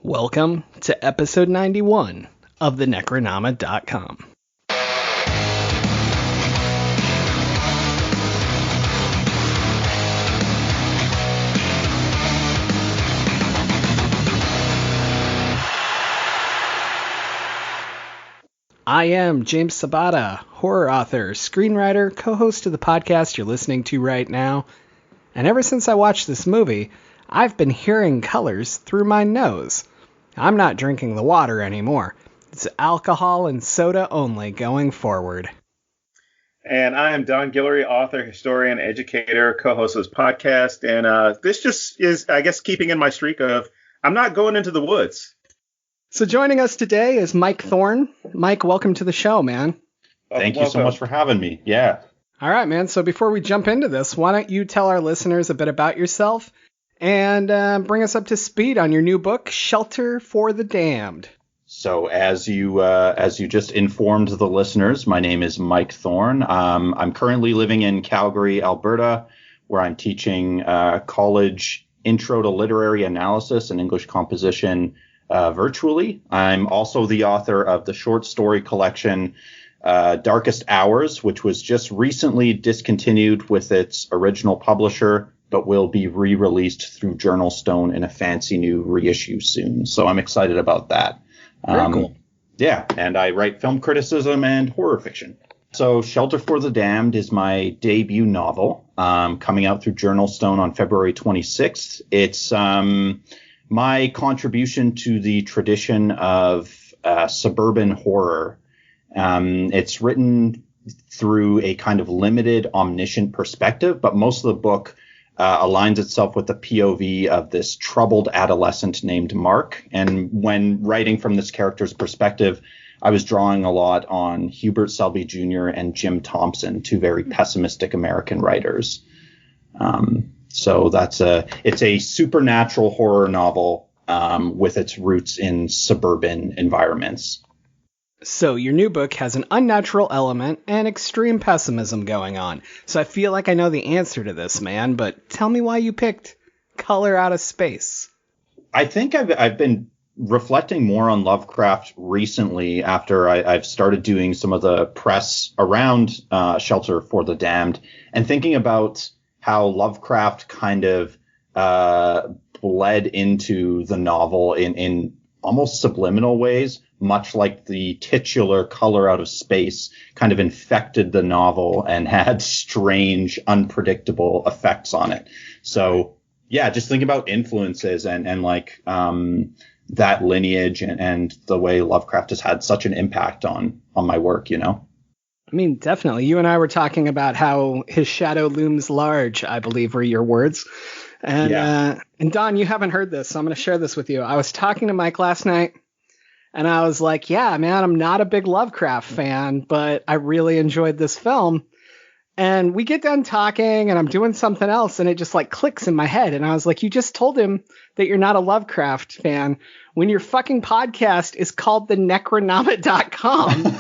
Welcome to episode 91 of the Necronama.com. I am James Sabata, horror author, screenwriter, co-host of the podcast you're listening to right now. And ever since I watched this movie, I've been hearing colors through my nose. I'm not drinking the water anymore. It's alcohol and soda only going forward. And I am Don Guillory, author, historian, educator, co-host of this podcast. And this just is, I guess, keeping in my streak of I'm not going into the woods. So joining us today is Mike Thorn. Mike, welcome to the show, man. Thank you so much for having me. Yeah. All right, man. So before we jump into this, why don't you tell our listeners a bit about yourself and bring us up to speed on your new book, Shelter for the Damned. So as you just informed the listeners, my name is Mike Thorn. I'm currently living in Calgary, Alberta, where I'm teaching college intro to literary analysis and English composition virtually. I'm also the author of the short story collection Darkest Hours, which was just recently discontinued with its original publisher, but will be re-released through Journal Stone in a fancy new reissue soon. So I'm excited about that. Very cool. Yeah, and I write film criticism and horror fiction. So Shelter for the Damned is my debut novel, coming out through Journal Stone on February 26th. It's my contribution to the tradition of suburban horror. It's written through a kind of limited, omniscient perspective, but most of the book aligns itself with the POV of this troubled adolescent named Mark. And when writing from this character's perspective, I was drawing a lot on Hubert Selby Jr. and Jim Thompson, two very pessimistic American writers. So it's a supernatural horror novel with its roots in suburban environments. So your new book has an unnatural element and extreme pessimism going on. So I feel like I know the answer to this, man, but tell me why you picked Color Out of Space. I think I've been reflecting more on Lovecraft recently after I've started doing some of the press around Shelter for the Damned and thinking about how Lovecraft kind of bled into the novel in almost subliminal ways, much like the titular Color Out of Space kind of infected the novel and had strange, unpredictable effects on it. So, yeah, just think about influences and like that lineage and the way Lovecraft has had such an impact on my work, you know? I mean, definitely. You and I were talking about how his shadow looms large, I believe were your words. And yeah. And Don, you haven't heard this, so I'm going to share this with you. I was talking to Mike last night, and I was like, yeah, man, I'm not a big Lovecraft fan, but I really enjoyed this film. And we get done talking, and I'm doing something else, and it just like clicks in my head. And I was like, you just told him that you're not a Lovecraft fan when your fucking podcast is called the Necronama.com.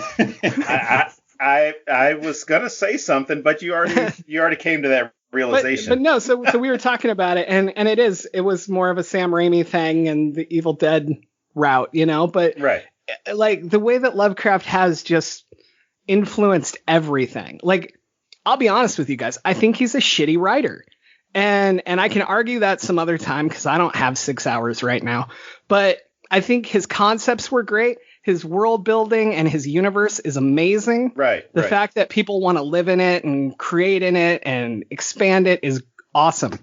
I was gonna say something, but you already came to that realization. But no, so we were talking about it, and it was more of a Sam Raimi thing and the Evil Dead route, you know. But right, like the way that Lovecraft has just influenced everything. Like, I'll be honest with you guys, I think he's a shitty writer, and I can argue that some other time because I don't have 6 hours right now. But I think his concepts were great. His world building and his universe is amazing. Right. The fact that people want to live in it and create in it and expand it is awesome.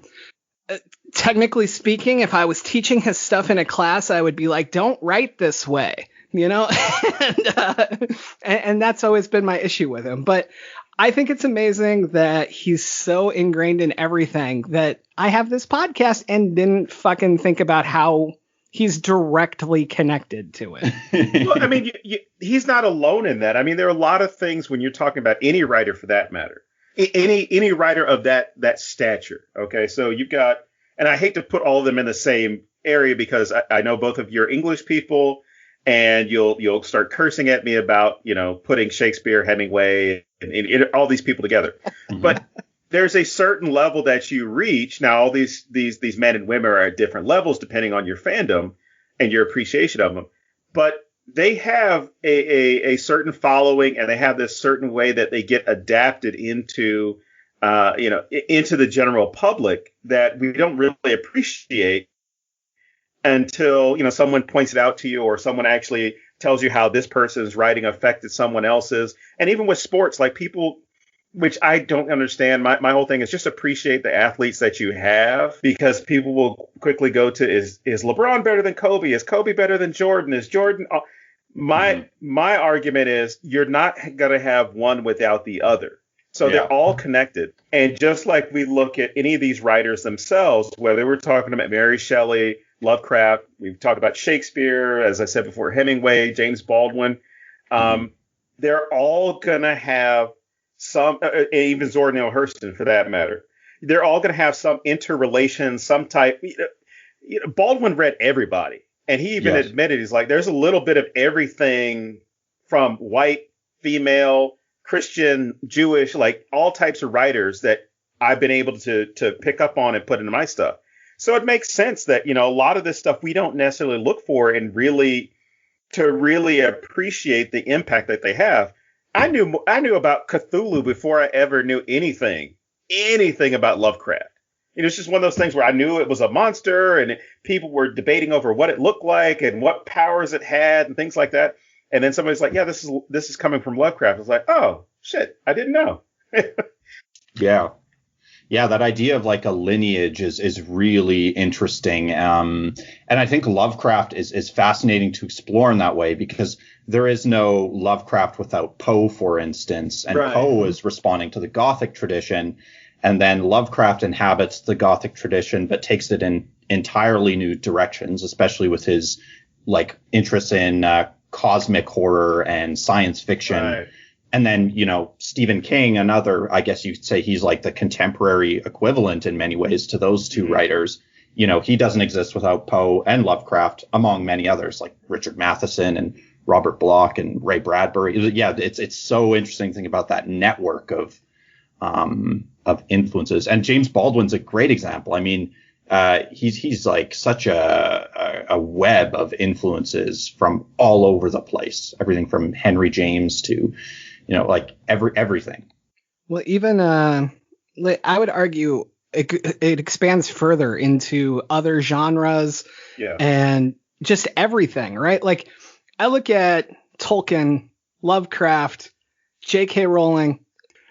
Technically speaking, if I was teaching his stuff in a class, I would be like, don't write this way, you know? and that's always been my issue with him. But I think it's amazing that he's so ingrained in everything that I have this podcast and didn't fucking think about how he's directly connected to it. Well, I mean, he's not alone in that. I mean, there are a lot of things when you're talking about any writer for that matter, any writer of that stature. OK, so you've got, and I hate to put all of them in the same area because I know both of you are English people and you'll start cursing at me about, you know, putting Shakespeare, Hemingway and all these people together. Mm-hmm. But there's a certain level that you reach. Now, all these men and women are at different levels depending on your fandom. and your appreciation of them. But they have a certain following, and they have this certain way that they get adapted into, into the general public that we don't really appreciate until, someone points it out to you, or someone actually tells you how this person's writing affected someone else's. And even with sports, like people, which I don't understand, my whole thing is just appreciate the athletes that you have, because people will quickly go to, is LeBron better than Kobe? Is Kobe better than Jordan? Is Jordan? My argument is you're not going to have one without the other. So they're all connected. And just like we look at any of these writers themselves, whether we're talking about Mary Shelley, Lovecraft, we've talked about Shakespeare, as I said before, Hemingway, James Baldwin, they're all going to have some, even Zora Neale Hurston for that matter, they're all going to have some interrelation, some type. Baldwin read everybody. And he even admitted, he's like, there's a little bit of everything from white, female, Christian, Jewish, like all types of writers that I've been able to pick up on and put into my stuff. So it makes sense that, a lot of this stuff we don't necessarily look for and really appreciate the impact that they have. I knew about Cthulhu before I ever knew anything about Lovecraft. It's just one of those things where I knew it was a monster, and people were debating over what it looked like and what powers it had and things like that. And then somebody's like, yeah, this is coming from Lovecraft. I was like, oh, shit, I didn't know. Yeah, that idea of like a lineage is really interesting. And I think Lovecraft is fascinating to explore in that way, because there is no Lovecraft without Poe, for instance. And Poe is responding to the Gothic tradition. And then Lovecraft inhabits the Gothic tradition, but takes it in entirely new directions, especially with his like interest in cosmic horror and science fiction. Right. And then, Stephen King, another, I guess you could say he's like the contemporary equivalent in many ways to those two writers. He doesn't exist without Poe and Lovecraft, among many others like Richard Matheson and Robert Bloch and Ray Bradbury. Yeah, it's so interesting to think about that network of influences. And James Baldwin's a great example. I mean, he's like such a web of influences from all over the place. Everything from Henry James to, like everything. Well, even I would argue it expands further into other genres and just everything, right? Like I look at Tolkien, Lovecraft, J.K. Rowling,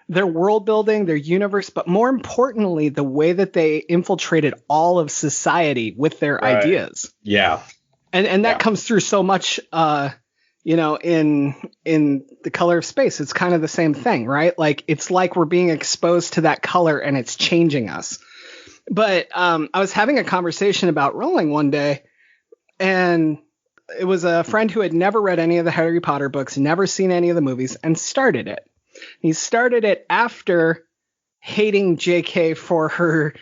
their world building, their universe, but more importantly, the way that they infiltrated all of society with their ideas. Yeah. And that comes through so much, in The Color of Space. It's kind of the same thing, right? Like it's like we're being exposed to that color and it's changing us. But I was having a conversation about Rowling one day, and it was a friend who had never read any of the Harry Potter books, never seen any of the movies, and started it. He started it after hating JK for her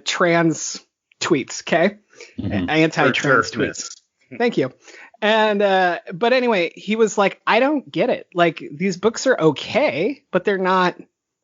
trans tweets, okay? Anti-trans tweets. Thank you. And but anyway, he was like, I don't get it. Like these books are okay, but they're not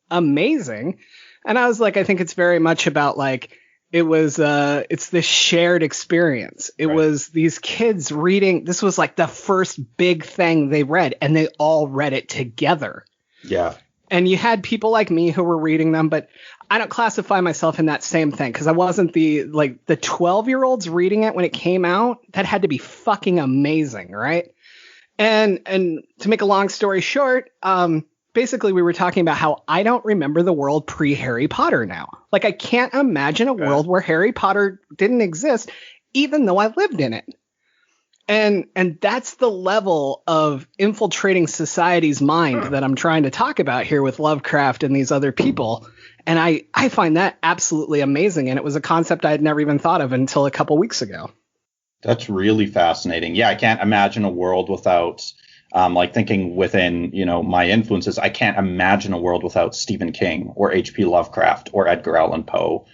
amazing. And I was like, I think it's very much about like it's this shared experience. It was these kids reading. This was like the first big thing they read, and they all read it together. Yeah. And you had people like me who were reading them, but I don't classify myself in that same thing because I wasn't the 12-year-olds reading it when it came out. That had to be fucking amazing, right? And to make a long story short, basically we were talking about how I don't remember the world pre-Harry Potter now. Like I can't imagine a world where Harry Potter didn't exist, even though I lived in it. And that's the level of infiltrating society's mind that I'm trying to talk about here with Lovecraft and these other people. And I find that absolutely amazing. And it was a concept I had never even thought of until a couple weeks ago. That's really fascinating. Yeah, I can't imagine a world without, like thinking within, my influences, I can't imagine a world without Stephen King or H.P. Lovecraft or Edgar Allan Poe,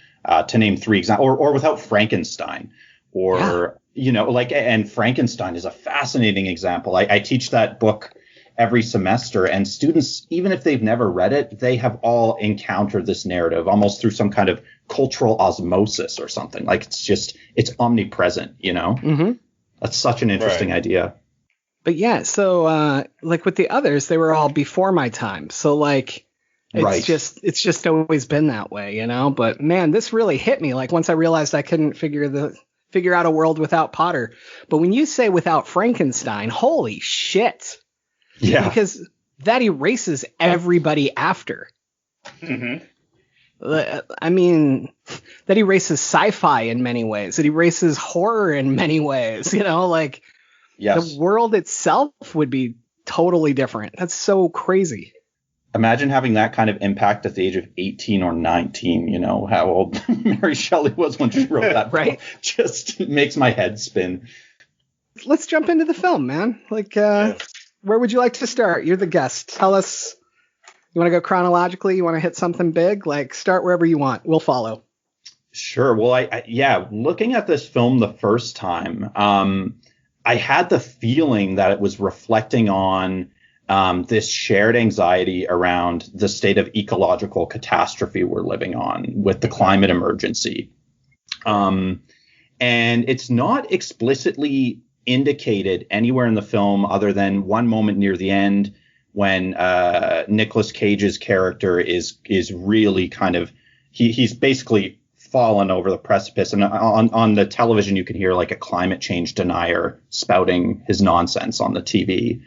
to name three examples, or without Frankenstein or, and Frankenstein is a fascinating example. I teach that book every semester, and students, even if they've never read it, they have all encountered this narrative almost through some kind of cultural osmosis or something. Like it's omnipresent, Mm-hmm. That's such an interesting idea. But yeah, so like with the others, they were all before my time. So like it's just always been that way, you know? But man, this really hit me. Like once I realized I couldn't figure out a world without Potter. But when you say without Frankenstein, holy shit. Yeah. Because that erases everybody after. Mm-hmm. I mean, that erases sci-fi in many ways. It erases horror in many ways, you know, like the world itself would be totally different. That's so crazy. Imagine having that kind of impact at the age of 18 or 19, you know, how old Mary Shelley was when she wrote that right? book. Just makes my head spin. Let's jump into the film, man. Like, where would you like to start? You're the guest. Tell us. You want to go chronologically? You want to hit something big? Like, start wherever you want. We'll follow. Sure. Well, looking at this film the first time, I had the feeling that it was reflecting on this shared anxiety around the state of ecological catastrophe we're living on with the climate emergency. And it's not explicitly indicated anywhere in the film other than one moment near the end when Nicolas Cage's character is really kind of he's basically fallen over the precipice, and on the television you can hear like a climate change denier spouting his nonsense on the TV.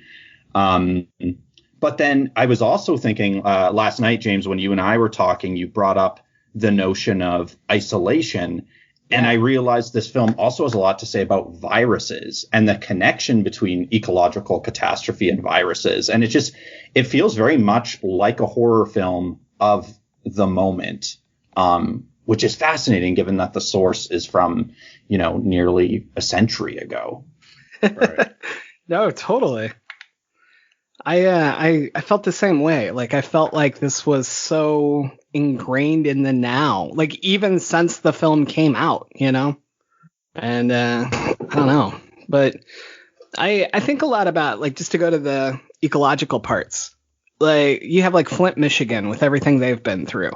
But then I was also thinking last night, James, when you and I were talking, you brought up the notion of isolation. And I realized this film also has a lot to say about viruses and the connection between ecological catastrophe and viruses. And it feels very much like a horror film of the moment, which is fascinating given that the source is from, you know, nearly a century ago. Right. No, totally. I felt the same way. Like I felt like this was so ingrained in the now, like even since the film came out, you know. And I don't know, but I think a lot about, like, just to go to the ecological parts. Like you have like Flint, Michigan, with everything they've been through,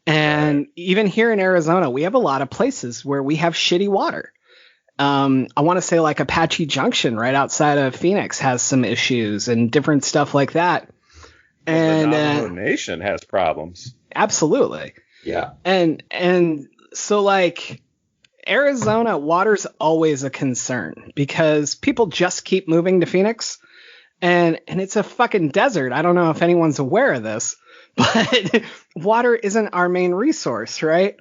and even here in Arizona, we have a lot of places where we have shitty water. I want to say like Apache Junction right outside of Phoenix has some issues and different stuff like that. And the Navajo Nation has problems. Absolutely. Yeah. And so like Arizona, water's always a concern because people just keep moving to Phoenix, and it's a fucking desert. I don't know if anyone's aware of this, but water isn't our main resource, right?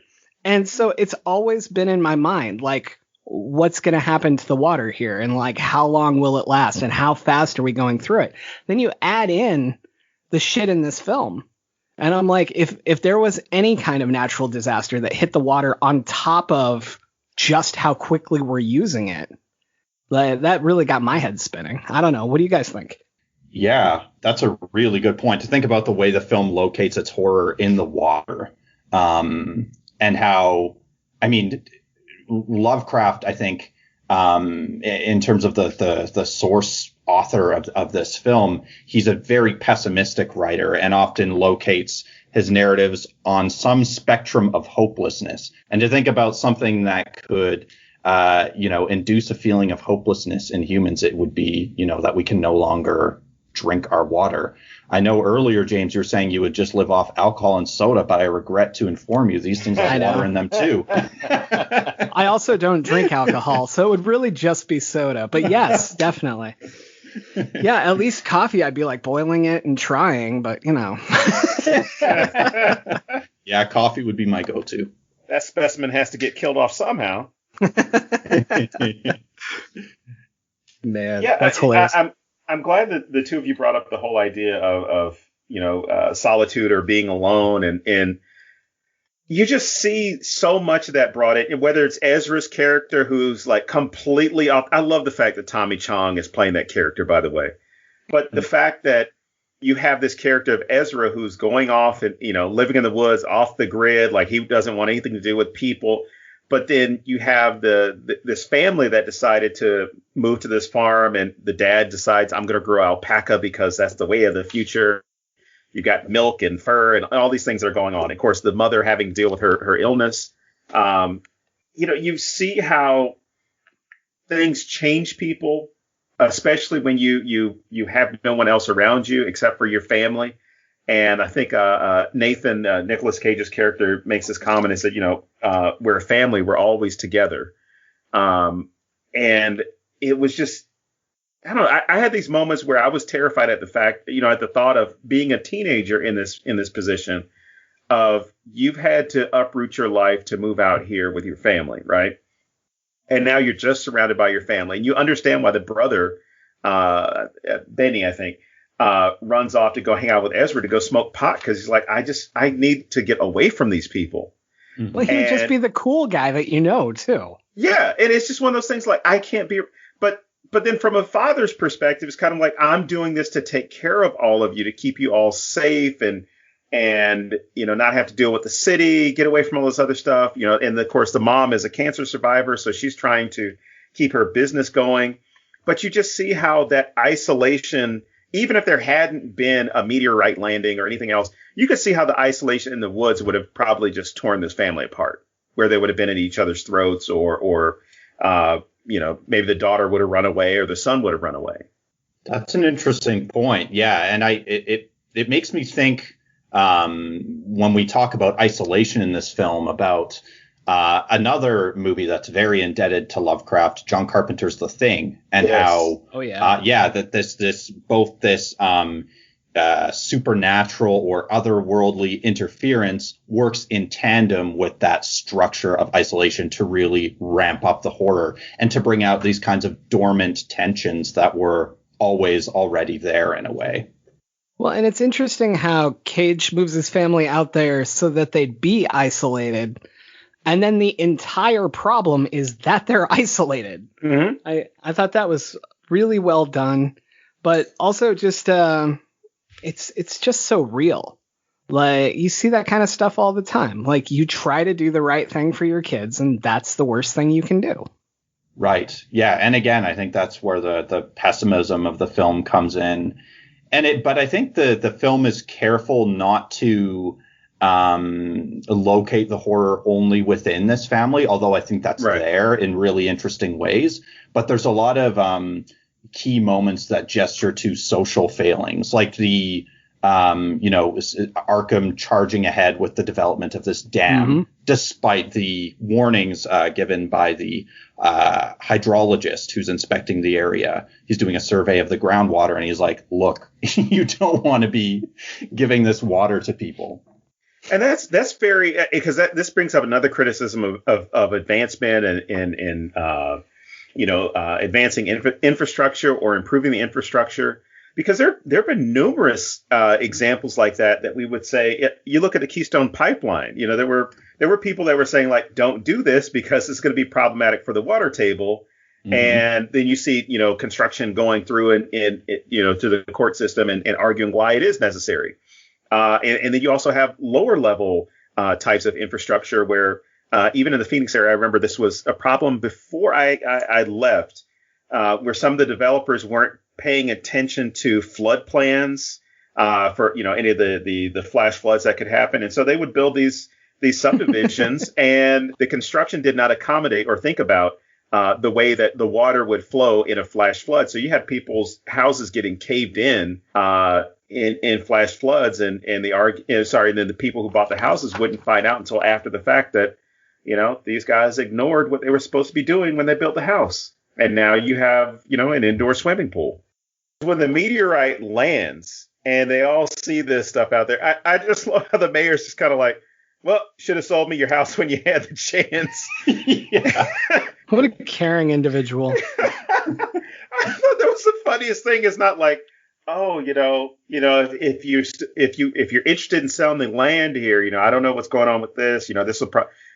And so it's always been in my mind, like, what's going to happen to the water here, and like how long will it last, and how fast are we going through it? Then you add in the shit in this film, and I'm like, if there was any kind of natural disaster that hit the water on top of just how quickly we're using it, like, that really got my head spinning. I don't know. What do you guys think? Yeah, that's a really good point, to think about the way the film locates its horror in the water, and how, I mean, Lovecraft, I think, in terms of the source author of this film, he's a very pessimistic writer and often locates his narratives on some spectrum of hopelessness. And to think about something that could, induce a feeling of hopelessness in humans, it would be, that we can no longer drink our water. I know earlier, James, you were saying you would just live off alcohol and soda, but I regret to inform you these things have water in them too. I also don't drink alcohol, so it would really just be soda. But yes, definitely. Yeah, at least coffee, I'd be like boiling it and trying, but Yeah, coffee would be my go-to. That specimen has to get killed off somehow. Man, yeah, that's hilarious. I'm glad that the two of you brought up the whole idea of solitude or being alone, and you just see so much of that brought in, whether it's Ezra's character, who's like completely off. I love the fact that Tommy Chong is playing that character, by the way, but the fact that you have this character of Ezra who's going off and, living in the woods, off the grid, like he doesn't want anything to do with people. But then you have this family that decided to move to this farm, and the dad decides, I'm going to grow alpaca because that's the way of the future. You got milk and fur and all these things that are going on. Of course, the mother having to deal with her illness. You see how things change people, especially when you have no one else around you except for your family. And I think Nathan, Nicolas Cage's character, makes this comment and said, we're a family, we're always together. And it was just, I don't know. I had these moments where I was terrified at the fact, at the thought of being a teenager in this position of you've had to uproot your life to move out here with your family, right? And now you're just surrounded by your family, and you understand why the brother, Benny, I think, runs off to go hang out with Ezra to go smoke pot because he's like, I need to get away from these people. Well, he would just be the cool guy that too. Yeah, and it's just one of those things like I can't be, but then from a father's perspective, it's kind of like I'm doing this to take care of all of you, to keep you all safe and not have to deal with the city, get away from all this other stuff, and of course the mom is a cancer survivor, so she's trying to keep her business going. But you just see how that isolation, even if there hadn't been a meteorite landing or anything else, you could see how the isolation in the woods would have probably just torn this family apart, where they would have been at each other's throats or maybe the daughter would have run away or the son would have run away. That's an interesting point. Yeah. And it makes me think, when we talk about isolation in this film, about another movie that's very indebted to Lovecraft, John Carpenter's The Thing, and how that this supernatural or otherworldly interference works in tandem with that structure of isolation to really ramp up the horror and to bring out these kinds of dormant tensions that were always already there in a way. Well, and it's interesting how Cage moves his family out there so that they'd be isolated. And then the entire problem is that they're isolated. Mm-hmm. I thought that was really well done, but also just it's just so real. Like, you see that kind of stuff all the time. Like, you try to do the right thing for your kids, and that's the worst thing you can do. Right. Yeah. And again, I think that's where the pessimism of the film comes in. But I think the film is careful not to locate the horror only within this family, although I think that's there in really interesting ways. But there's a lot of key moments that gesture to social failings, like the Arkham charging ahead with the development of this dam, despite the warnings given by the hydrologist who's inspecting the area. He's doing a survey of the groundwater, and he's like, look, you don't want to be giving this water to people. And that's very, because this brings up another criticism of advancement and advancing infrastructure or improving the infrastructure. Because there have been numerous examples like that we would say. You look at the Keystone Pipeline. There were people that were saying, like, don't do this because it's going to be problematic for the water table. Mm-hmm. And then you see construction going through and to the court system and arguing why it is necessary. And then you also have lower level types of infrastructure where even in the Phoenix area, I remember this was a problem before I left, where some of the developers weren't paying attention to flood plans for any of the flash floods that could happen, and so they would build these subdivisions, and the construction did not accommodate or think about the way that the water would flow in a flash flood. So you had people's houses getting caved in flash floods, and then the people who bought the houses wouldn't find out until after the fact that these guys ignored what they were supposed to be doing when they built the house, and now you have an indoor swimming pool. When the meteorite lands and they all see this stuff out there, I just love how the mayor's just kind of like, well, should have sold me your house when you had the chance. Yeah. What a caring individual. I thought that was the funniest thing. Is not like, oh, if you're interested in selling the land here, I don't know what's going on with this. This will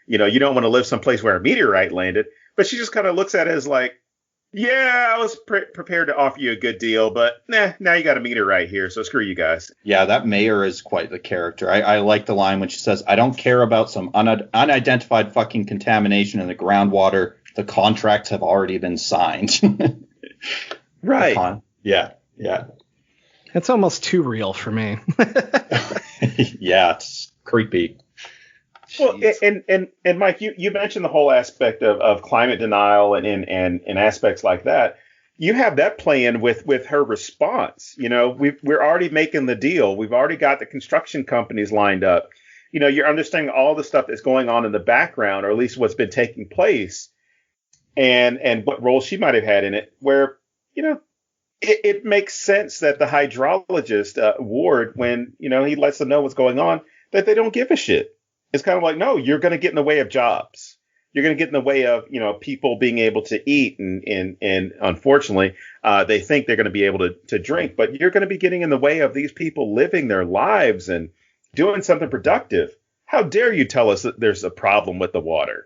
you don't want to live someplace where a meteorite landed. But she just kind of looks at it as like, yeah, I was prepared to offer you a good deal, but now you got a meteorite here, so screw you guys. Yeah, that mayor is quite the character. I like the line when she says, I don't care about some unidentified fucking contamination in the groundwater. The contracts have already been signed. Right. Yeah. That's almost too real for me. Yeah, it's creepy. Well, Jeez. and Mike, you mentioned the whole aspect of climate denial and aspects like that. You have that playing with her response. We're already making the deal. We've already got the construction companies lined up. You're understanding all the stuff that's going on in the background, or at least what's been taking place, and what role she might have had in it. Where it makes sense that the hydrologist Ward, when he lets them know what's going on, that they don't give a shit. It's kind of like, no, you're going to get in the way of jobs. You're going to get in the way of people being able to eat, and unfortunately, they think they're going to be able to drink, but you're going to be getting in the way of these people living their lives and doing something productive. How dare you tell us that there's a problem with the water?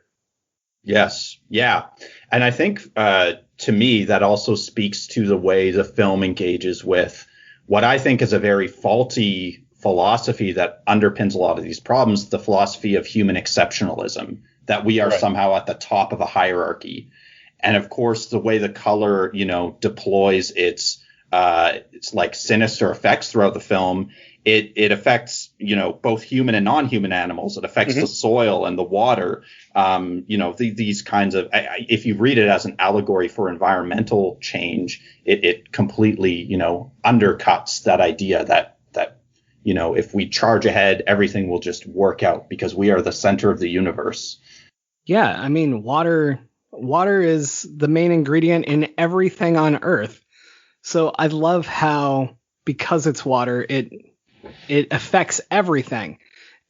Yes. Yeah. And I think to me, that also speaks to the way the film engages with what I think is a very faulty philosophy that underpins a lot of these problems, the philosophy of human exceptionalism, that we are Right. somehow at the top of a hierarchy. And of course, the way the color, deploys its like sinister effects throughout the film, it affects, both human and non-human animals. It affects the soil and the water. These kinds of, if you read it as an allegory for environmental change, it completely, undercuts that idea that if we charge ahead, everything will just work out because we are the center of the universe. Yeah, I mean, water is the main ingredient in everything on Earth. So I love how, because it's water, it affects everything.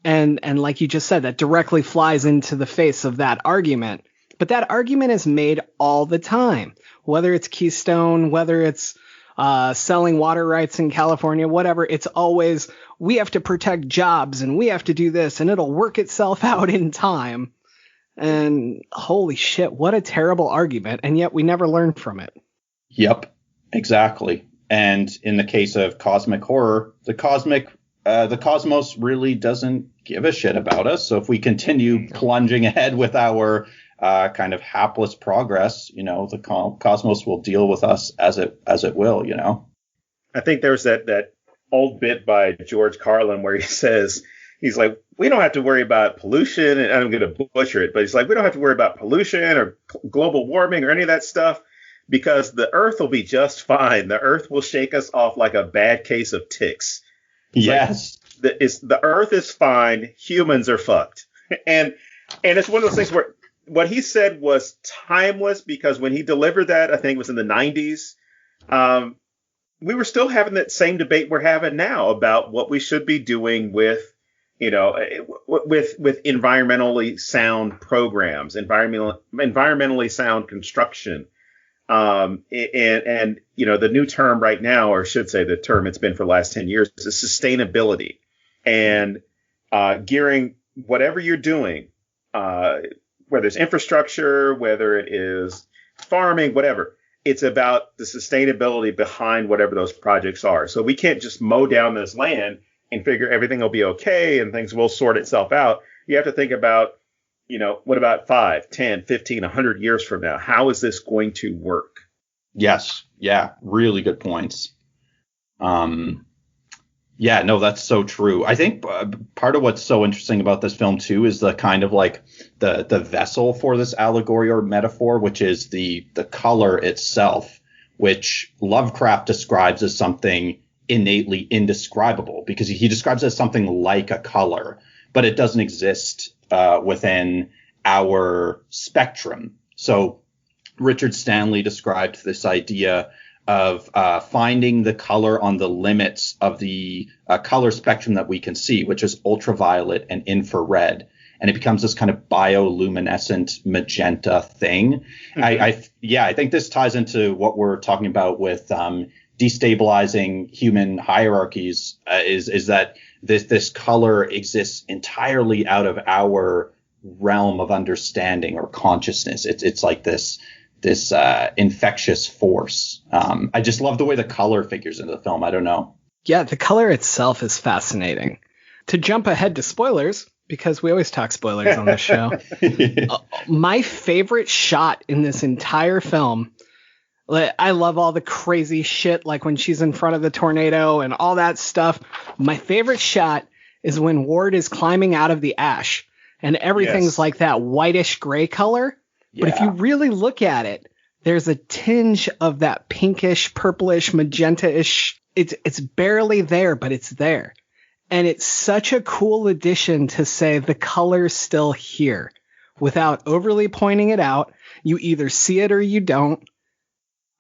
And like you just said, that directly flies into the face of that argument. But that argument is made all the time, whether it's Keystone, whether it's selling water rights in California, whatever. It's always, we have to protect jobs and we have to do this and it'll work itself out in time. And holy shit, what a terrible argument. And yet we never learn from it. Yep, exactly. And in the case of cosmic horror, the cosmos really doesn't give a shit about us. So if we continue plunging ahead with our kind of hapless progress, the cosmos will deal with us as it will. I think there's that old bit by George Carlin where he says, he's like, we don't have to worry about pollution, and I'm going to butcher it, but he's like, we don't have to worry about pollution or global warming or any of that stuff because the Earth will be just fine. The Earth will shake us off like a bad case of ticks. Yes. Like, the Earth is fine. Humans are fucked. And it's one of those things where what he said was timeless because when he delivered that, I think it was in the 90s, we were still having that same debate we're having now about what we should be doing with environmentally sound programs, environmentally sound construction. And the new term right now, or I should say the term it's been for the last 10 years, is sustainability. And gearing whatever you're doing, whether it's infrastructure, whether it is farming, whatever, it's about the sustainability behind whatever those projects are. So we can't just mow down this land and figure everything will be okay and things will sort itself out. You have to think about, what about 5, 10, 15, 100 years from now? How is this going to work? Yes. Yeah. Really good points. Yeah, no, that's so true. I think part of what's so interesting about this film, too, is the kind of like the vessel for this allegory or metaphor, which is the color itself, which Lovecraft describes as something innately indescribable because he describes it as something like a color, but it doesn't exist within our spectrum. So Richard Stanley described this idea of finding the color on the limits of the color spectrum that we can see, which is ultraviolet and infrared. And it becomes this kind of bioluminescent magenta thing. Mm-hmm. I think this ties into what we're talking about with destabilizing human hierarchies, is that this color exists entirely out of our realm of understanding or consciousness. It's like this infectious force. I just love the way the color figures into the film. I don't know. Yeah, the color itself is fascinating. To jump ahead to spoilers, because we always talk spoilers on this show, my favorite shot in this entire film, I love all the crazy shit, like when she's in front of the tornado and all that stuff. My favorite shot is when Ward is climbing out of the ash and everything's Yes. like that whitish gray color. But if you really look at it, there's a tinge of that pinkish, purplish, magenta-ish. It's barely there, but it's there. And it's such a cool addition to say the color's still here without overly pointing it out. You either see it or you don't.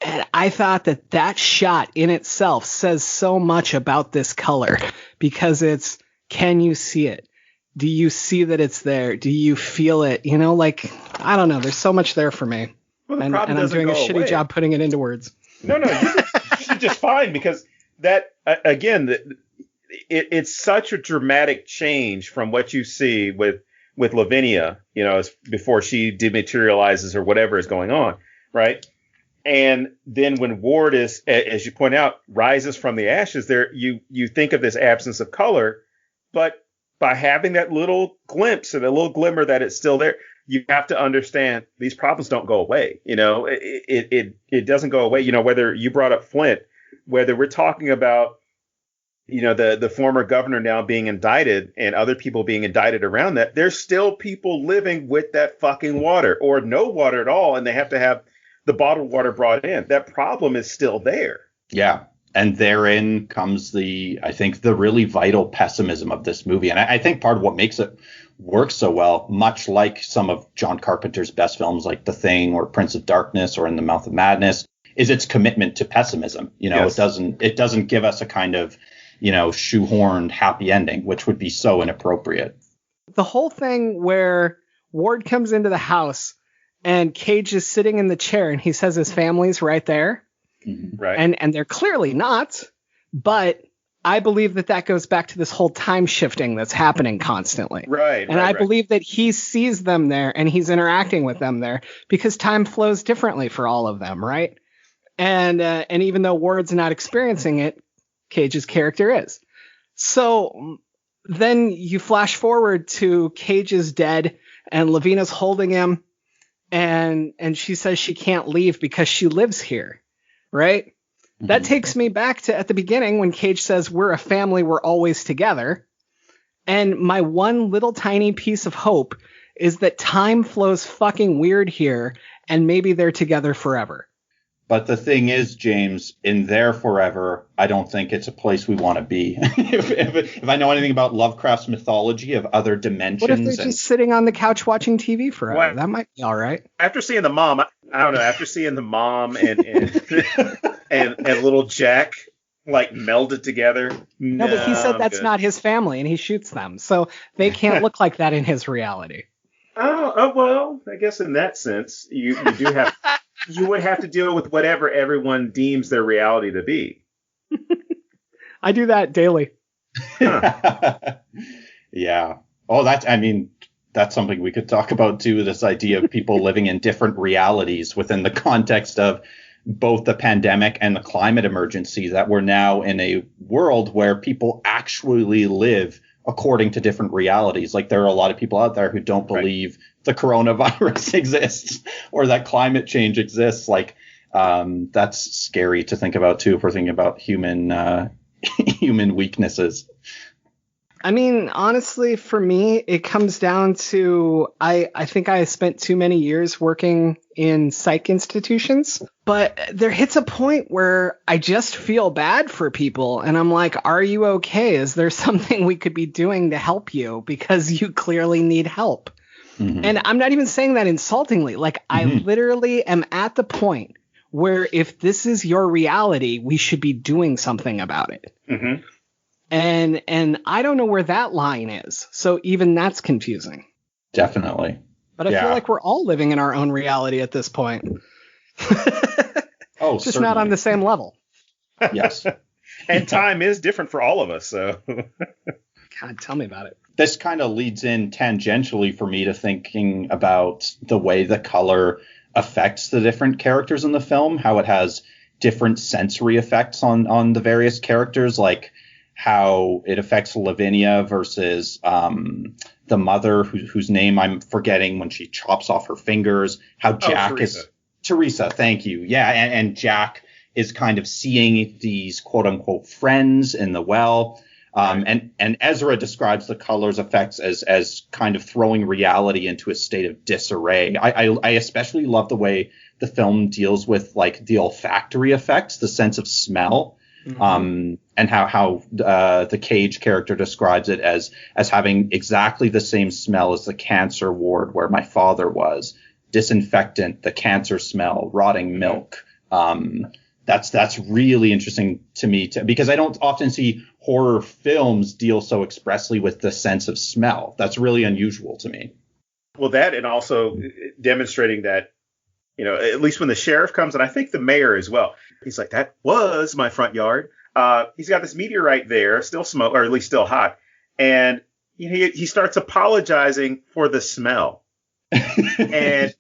And I thought that shot in itself says so much about this color because it's, can you see it? Do you see that it's there? Do you feel it? You know, like, I don't know. There's so much there for me. Well, the and problem I'm doesn't doing a go shitty away. job putting it into words. No, you did just fine because that, again, it's such a dramatic change from what you see with Lavinia, you know, before she dematerializes or whatever is going on, right? And then when Ward is, as you point out, rises from the ashes, there you think of this absence of color, but by having that little glimpse and a little glimmer that it's still there, you have to understand these problems don't go away. You know, it doesn't go away. You know, whether you brought up Flint, whether we're talking about, you know, the former governor now being indicted and other people being indicted around that, there's still people living with that fucking water or no water at all. And they have to have the bottled water brought in. That problem is still there. Yeah. And therein comes I think the really vital pessimism of this movie. And I think part of what makes it work so well, much like some of John Carpenter's best films like The Thing or Prince of Darkness or In the Mouth of Madness, is its commitment to pessimism. You know, Yes. It doesn't give us a kind of, you know, shoehorned happy ending, which would be so inappropriate. The whole thing where Ward comes into the house and Cage is sitting in the chair and he says his family's right there. Right. And they're clearly not, but I believe that goes back to this whole time shifting that's happening constantly. Right. And I believe that he sees them there and he's interacting with them there because time flows differently for all of them, right? And even though Ward's not experiencing it, Cage's character is. So then you flash forward to Cage is dead and Lavina's holding him and she says she can't leave because she lives here, right? Mm-hmm. That takes me back to at the beginning when Cage says we're a family, we're always together. And my one little tiny piece of hope is that time flows fucking weird here and maybe they're together forever. But the thing is, James, in there forever, I don't think it's a place we want to be. if I know anything about Lovecraft's mythology of other dimensions. What if they're just sitting on the couch watching TV forever? What? That might be all right. After seeing the mom, I don't know. After seeing the mom and little Jack like melded together. No, but he said I'm that's good. not his family, and he shoots them, so they can't look like that in his reality. Oh, well, I guess in that sense, you do have. You would have to deal with whatever everyone deems their reality to be. I do that daily. Huh. Yeah. Oh, that's something we could talk about too. This idea of people living in different realities within the context of both the pandemic and the climate emergency, that we're now in a world where people actually live according to different realities. Like there are a lot of people out there who don't believe the coronavirus exists or that climate change exists. Like that's scary to think about too if we're thinking about human weaknesses. I mean, honestly, for me, it comes down to I think I spent too many years working in psych institutions, but there hits a point where I just feel bad for people. And I'm like, are you okay? Is there something we could be doing to help you? Because you clearly need help. Mm-hmm. And I'm not even saying that insultingly. Like, I literally am at the point where if this is your reality, we should be doing something about it. Mm-hmm. And I don't know where that line is. So even that's confusing. Definitely. But I feel like we're all living in our own reality at this point. Oh, just certainly. not on the same level. Yes. And time is different for all of us. So, God, tell me about it. This kind of leads in tangentially for me to thinking about the way the color affects the different characters in the film, how it has different sensory effects on the various characters, like how it affects Lavinia versus the mother whose name I'm forgetting when she chops off her fingers, how Jack is Teresa. Thank you. Yeah. And Jack is kind of seeing these quote unquote friends in the well. And Ezra describes the colors effects as kind of throwing reality into a state of disarray. I especially love the way the film deals with like the olfactory effects, the sense of smell, and how the Cage character describes it as having exactly the same smell as the cancer ward where my father was. Disinfectant, the cancer smell, rotting milk. That's really interesting to me because I don't often see horror films deal so expressly with the sense of smell. That's really unusual to me. Well, that and also demonstrating that, at least when the sheriff comes, and I think the mayor as well, he's like, that was my front yard. He's got this meteorite there, still smoke, or at least still hot. And he starts apologizing for the smell. And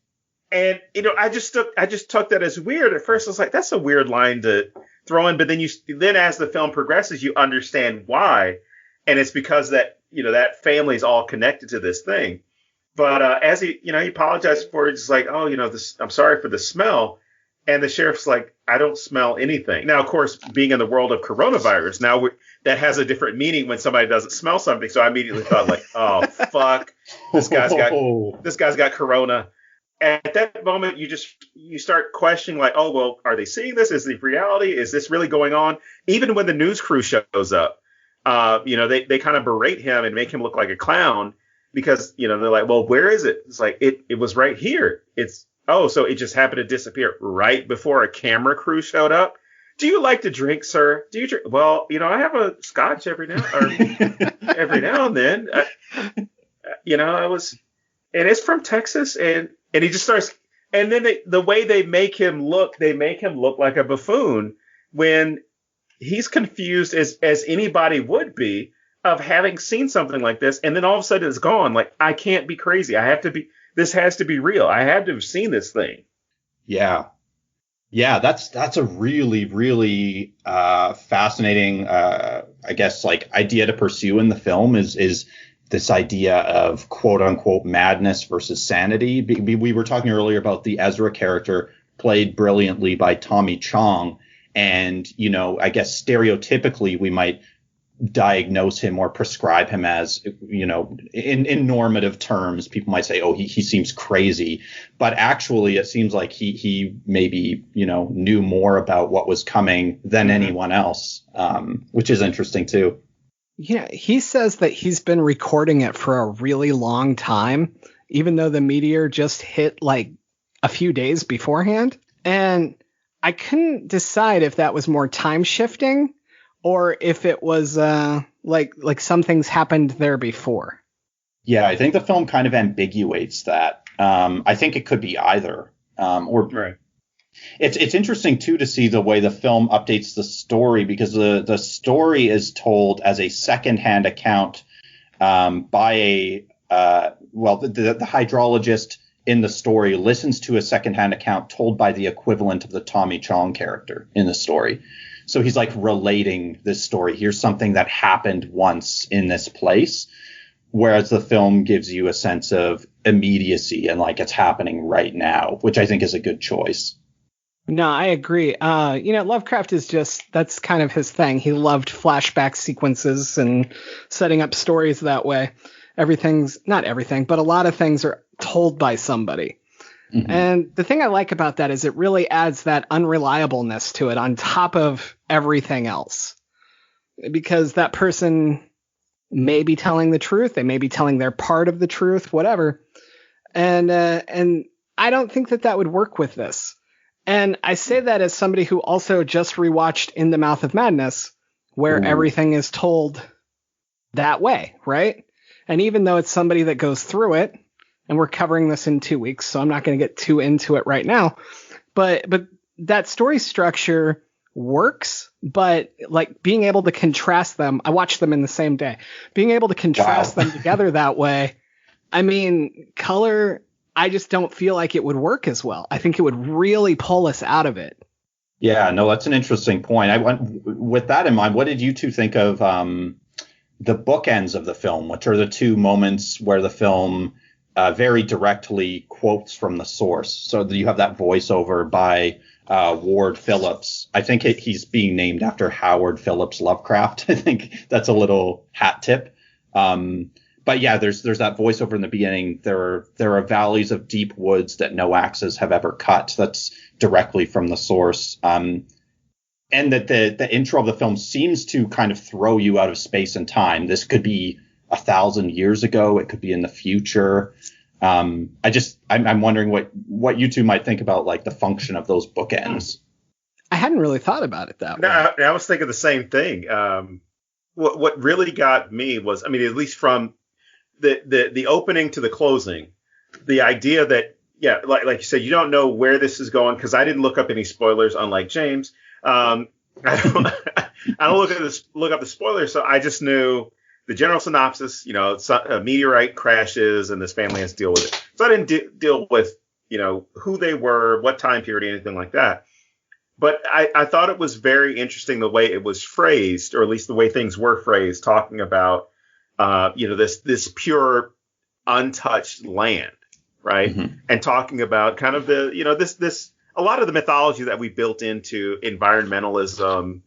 I just took that as weird. At first I was like, that's a weird line to throw in, but then as the film progresses, you understand why. And it's because that family is all connected to this thing. But as he apologized for it, he's like, oh, I'm sorry for the smell. And the sheriff's like, I don't smell anything. Now, of course, being in the world of coronavirus, now that has a different meaning when somebody doesn't smell something. So I immediately thought like, oh, fuck, this guy's got corona. At that moment, you start questioning like, oh, well, are they seeing this? Is it reality? Is this really going on? Even when the news crew shows up, they kind of berate him and make him look like a clown because, they're like, well, where is it? It's like, it was right here. So it just happened to disappear right before a camera crew showed up. Do you like to drink, sir? Do you drink? Well, I have a scotch every now and then. And it's from Texas and he just starts, and then the way they make him look like a buffoon when he's confused as anybody would be of having seen something like this. And then all of a sudden it's gone. Like, I can't be crazy. This has to be real. I had to have seen this thing. Yeah. Yeah. That's a really, really, fascinating, I guess, like idea to pursue in the film is this idea of quote unquote madness versus sanity. We were talking earlier about the Ezra character played brilliantly by Tommy Chong. And, I guess stereotypically we might diagnose him or prescribe him as, in normative terms, people might say, oh, he seems crazy. But actually, it seems like he maybe, knew more about what was coming than anyone else, which is interesting, too. Yeah, he says that he's been recording it for a really long time, even though the meteor just hit like a few days beforehand. And I couldn't decide if that was more time shifting or if it was like some things happened there before. Yeah, I think the film kind of ambiguates that. I think it could be either. Right. It's interesting, too, to see the way the film updates the story because the story is told as a secondhand account by the hydrologist in the story listens to a secondhand account told by the equivalent of the Tommy Chong character in the story. So he's like relating this story. Here's something that happened once in this place, whereas the film gives you a sense of immediacy and like it's happening right now, which I think is a good choice. No, I agree. Lovecraft that's kind of his thing. He loved flashback sequences and setting up stories that way. Not everything, but a lot of things are told by somebody. Mm-hmm. And the thing I like about that is it really adds that unreliableness to it on top of everything else. Because that person may be telling the truth. They may be telling their part of the truth, whatever. And I don't think that would work with this. And I say that as somebody who also just rewatched In the Mouth of Madness, where everything is told that way, right? And even though it's somebody that goes through it, and we're covering this in 2 weeks, so I'm not going to get too into it right now, but that story structure works, but like being able to contrast them, I watched them in the same day, being able to contrast them together that way, I mean, color, I just don't feel like it would work as well. I think it would really pull us out of it. Yeah, no, that's an interesting point. With that in mind, what did you two think of the bookends of the film, which are the two moments where the film very directly quotes from the source? So you have that voiceover by Ward Phillips. I think he's being named after Howard Phillips Lovecraft. I think that's a little hat tip. But yeah, there's that voiceover in the beginning. There are valleys of deep woods that no axes have ever cut. That's directly from the source. And that the intro of the film seems to kind of throw you out of space and time. This could be 1,000 years ago. It could be in the future. I'm wondering what you two might think about like the function of those bookends. I hadn't really thought about it that way. I was thinking the same thing. What really got me was, I mean, at least from the opening to the closing, the idea that, yeah, like you said, you don't know where this is going, because I didn't look up any spoilers, unlike James. I don't look up the spoilers, so I just knew the general synopsis. You know, a meteorite crashes and this family has to deal with it. So I didn't deal with, you know, who they were, what time period, anything like that. But I thought it was very interesting the way it was phrased, or at least the way things were phrased, talking about, you know, this pure, untouched land, right? Mm-hmm. And talking about kind of the, you know, this a lot of the mythology that we built into environmentalism,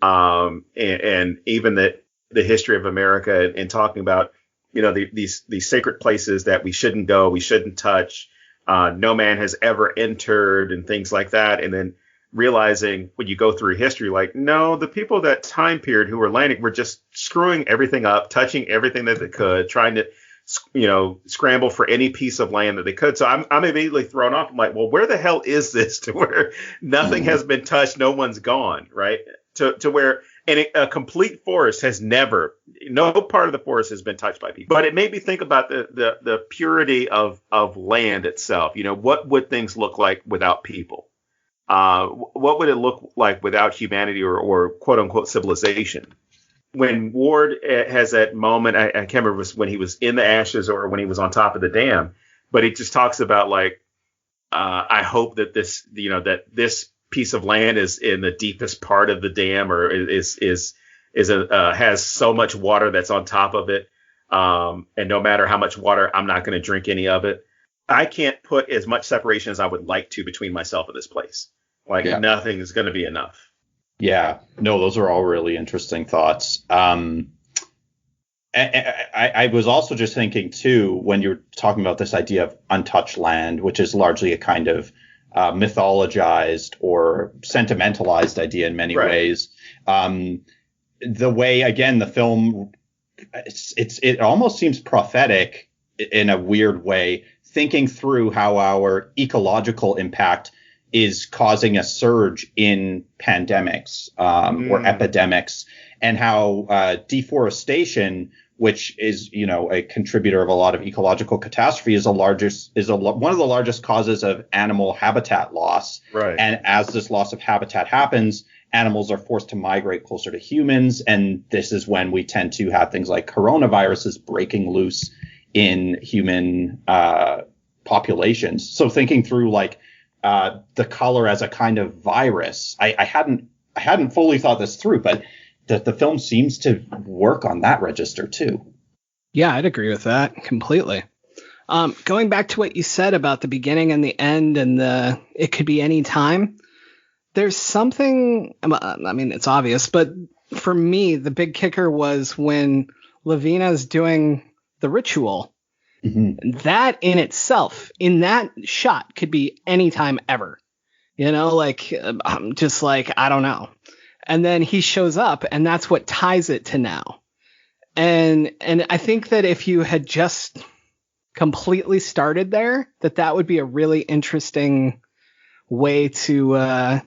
and even the history of America, and talking about, you know, these sacred places that we shouldn't go, we shouldn't touch, no man has ever entered, and things like that. And then realizing when you go through history, like, no, the people that time period who were landing were just screwing everything up, touching everything that they could, trying to, you know, scramble for any piece of land that they could. So I'm immediately thrown off. I'm like, well, where the hell is this, to where nothing has been touched, no one's gone, right? To where a complete forest has never, no part of the forest has been touched by people. But it made me think about the purity of land itself. You know, what would things look like without people? What would it look like without humanity, or quote unquote civilization? When Ward has that moment, I can't remember if it was when he was in the ashes or when he was on top of the dam, but it just talks about like, I hope that this, you know, that this piece of land is in the deepest part of the dam, or has so much water that's on top of it. And no matter how much water, I'm not going to drink any of it. I can't put as much separation as I would like to between myself and this place. Like, nothing is going to be enough. Yeah, no, those are all really interesting thoughts. I was also just thinking, too, when you're talking about this idea of untouched land, which is largely a kind of mythologized or sentimentalized idea in many ways. The way, again, the film, it almost seems prophetic in a weird way, thinking through how our ecological impact is causing a surge in pandemics or epidemics, and how deforestation, which is, you know, a contributor of a lot of ecological catastrophe, is one of the largest causes of animal habitat loss. Right. And as this loss of habitat happens, animals are forced to migrate closer to humans, and this is when we tend to have things like coronaviruses breaking loose in human populations. So thinking through like the color as a kind of virus, I hadn't fully thought this through, but the film seems to work on that register too. Yeah, I'd agree with that completely. Going back to what you said about the beginning and the end, and it could be any time. There's something, I mean, it's obvious, but for me, the big kicker was when Lavina's doing the ritual. Mm-hmm. That in itself, in that shot, could be anytime ever. You know, like, I'm just like, I don't know. And then he shows up, and that's what ties it to now. And I think that if you had just completely started there, that would be a really interesting way to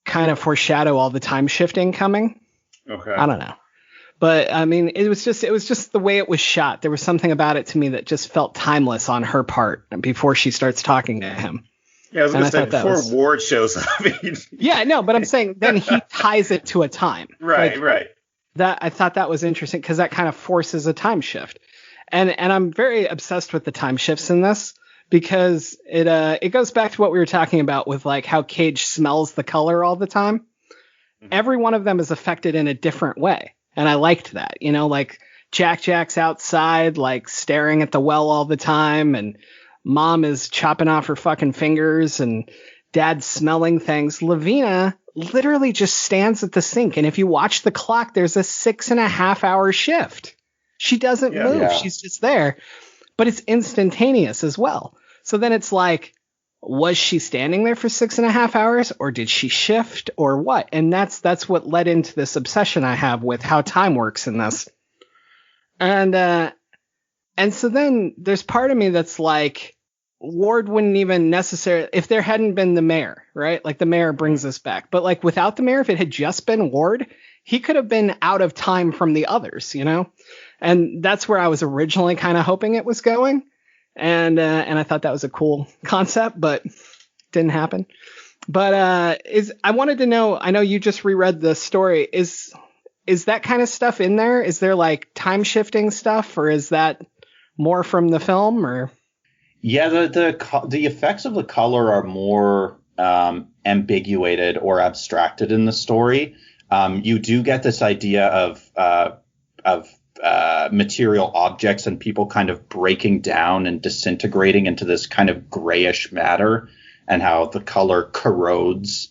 kind of foreshadow all the time shifting coming. Okay. I don't know. But I mean, it was just the way it was shot. There was something about it to me that just felt timeless on her part before she starts talking to him. Yeah, I was going to say, before Ward shows up. Yeah, no, but I'm saying then he ties it to a time. Right, like, right. That I thought that was interesting, because that kind of forces a time shift. And I'm very obsessed with the time shifts in this, because it goes back to what we were talking about with like how Cage smells the color all the time. Mm-hmm. Every one of them is affected in a different way. And I liked that, you know, like Jack's outside, like staring at the well all the time, and Mom is chopping off her fucking fingers, and dad smelling things. Lavina literally just stands at the sink. And if you watch the clock, there's a 6.5 hour shift. She doesn't move. Yeah. She's just there. But it's instantaneous as well. So then it's like, was she standing there for 6.5 hours, or did she shift, or what? And that's what led into this obsession I have with how time works in this. And so then there's part of me that's like, Ward wouldn't even necessarily, if there hadn't been the mayor, right? Like the mayor brings us back. But like without the mayor, if it had just been Ward, he could have been out of time from the others, you know? And that's where I was originally kind of hoping it was going. And I thought that was a cool concept, but didn't happen. But I wanted to know, I know you just reread the story. Is that kind of stuff in there? Is there like time shifting stuff, or is that more from the film, or? Yeah, the effects of the color are more ambiguated or abstracted in the story. You do get this idea of material objects and people kind of breaking down and disintegrating into this kind of grayish matter, and how the color corrodes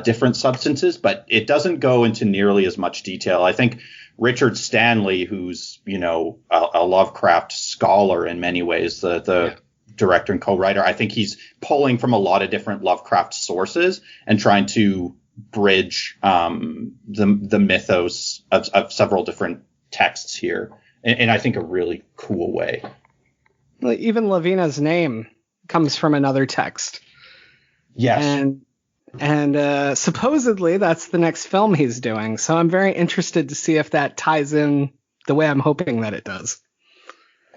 different substances, but it doesn't go into nearly as much detail. I think Richard Stanley, who's, you know, a Lovecraft scholar in many ways, the director and co-writer, I think he's pulling from a lot of different Lovecraft sources and trying to bridge the mythos of several different texts here in I think a really cool way. Even Lavina's name comes from another text. Yes. And supposedly that's the next film he's doing. So I'm very interested to see if that ties in the way I'm hoping that it does.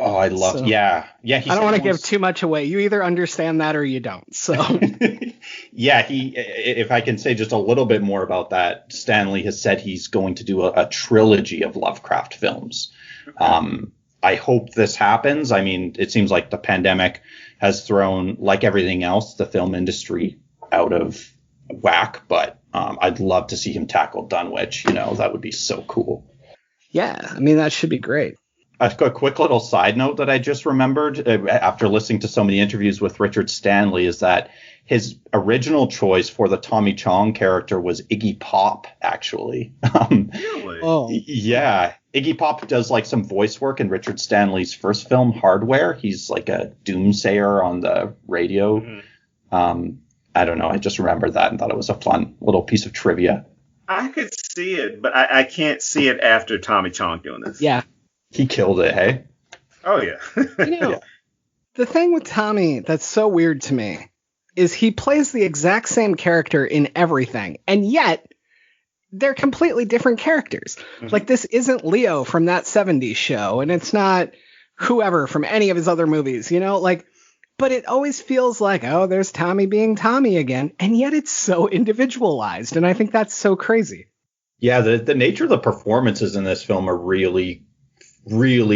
Oh, I love. So, yeah. I don't want to give too much away. You either understand that or you don't. So yeah, if I can say just a little bit more about that, Stanley has said he's going to do a trilogy of Lovecraft films. I hope this happens. I mean, it seems like the pandemic has thrown, like everything else, the film industry out of whack, but I'd love to see him tackle Dunwich. You know, that would be so cool. Yeah, I mean, that should be great. A quick little side note that I just remembered after listening to so many interviews with Richard Stanley is that his original choice for the Tommy Chong character was Iggy Pop, actually. Really? Oh. Yeah. Iggy Pop does like some voice work in Richard Stanley's first film, Hardware. He's like a doomsayer on the radio. Mm-hmm. I don't know. I just remembered that and thought it was a fun little piece of trivia. I could see it, but I can't see it after Tommy Chong doing this. Yeah. He killed it, hey? Oh, yeah. You know, the thing with Tommy that's so weird to me is he plays the exact same character in everything, and yet they're completely different characters. Mm-hmm. Like, this isn't Leo from that 70s show, and it's not whoever from any of his other movies, you know? Like, but it always feels like, oh, there's Tommy being Tommy again, and yet it's so individualized, and I think that's so crazy. Yeah, the nature of the performances in this film are really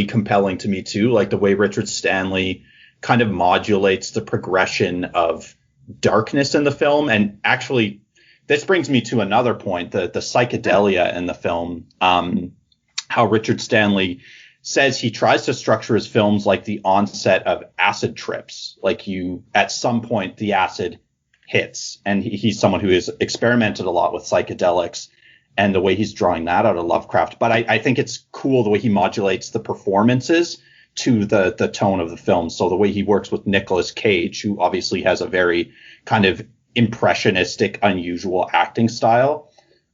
compelling to me too, like the way Richard Stanley kind of modulates the progression of darkness in the film. And actually, this brings me to another point, the psychedelia in the film, how Richard Stanley says he tries to structure his films like the onset of acid trips. Like at some point, the acid hits, and he's someone who has experimented a lot with psychedelics. And the way he's drawing that out of Lovecraft. But I think it's cool the way he modulates the performances to the tone of the film. So the way he works with Nicolas Cage, who obviously has a very kind of impressionistic, unusual acting style.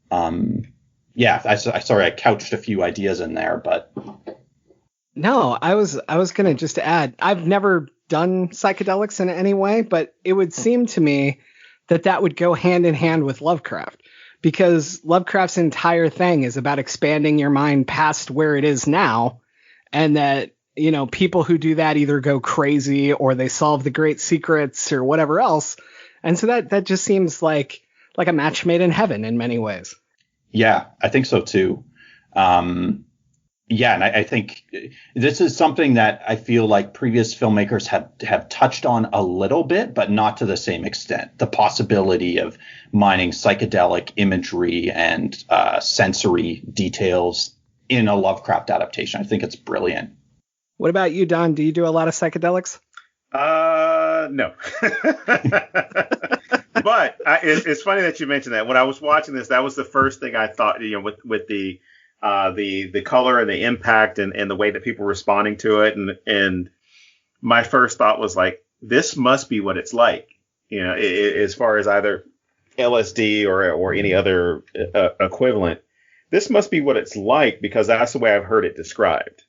Sorry, I couched a few ideas in there, but. No, I was going to just add, I've never done psychedelics in any way, but it would seem to me that would go hand in hand with Lovecraft. Because Lovecraft's entire thing is about expanding your mind past where it is now. And that, you know, people who do that either go crazy or they solve the great secrets or whatever else. And so that just seems like a match made in heaven in many ways. Yeah, I think so too. And I think this is something that I feel like previous filmmakers have touched on a little bit, but not to the same extent. The possibility of mining psychedelic imagery and sensory details in a Lovecraft adaptation. I think it's brilliant. What about you, Don? Do you do a lot of psychedelics? No. But it's funny that you mentioned that. When I was watching this, that was the first thing I thought. With the color and the impact and the way that people were responding to it, and my first thought was like, this must be what it's like. As far as either LSD or any other equivalent, this must be what it's like, because that's the way I've heard it described.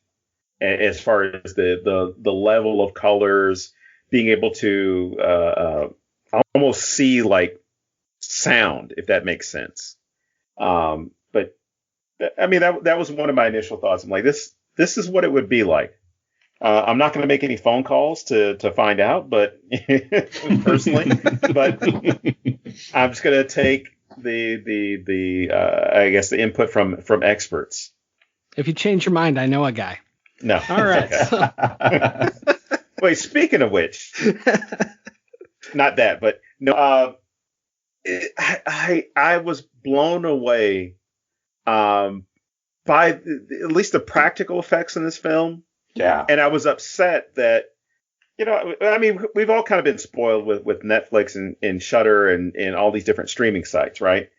As far as the level of colors, being able to almost see like sound, if that makes sense. But I mean, that was one of my initial thoughts. I'm like, this is what it would be like. I'm not going to make any phone calls to find out, but personally, but I'm just going to take the I guess the input from experts. If you change your mind, I know a guy. No. All right. Okay. Wait, speaking of which, not that, but no. I was blown away by at least the practical effects in this film. Yeah. And I was upset that, I mean, we've all kind of been spoiled with Netflix and Shudder and all these different streaming sites, right?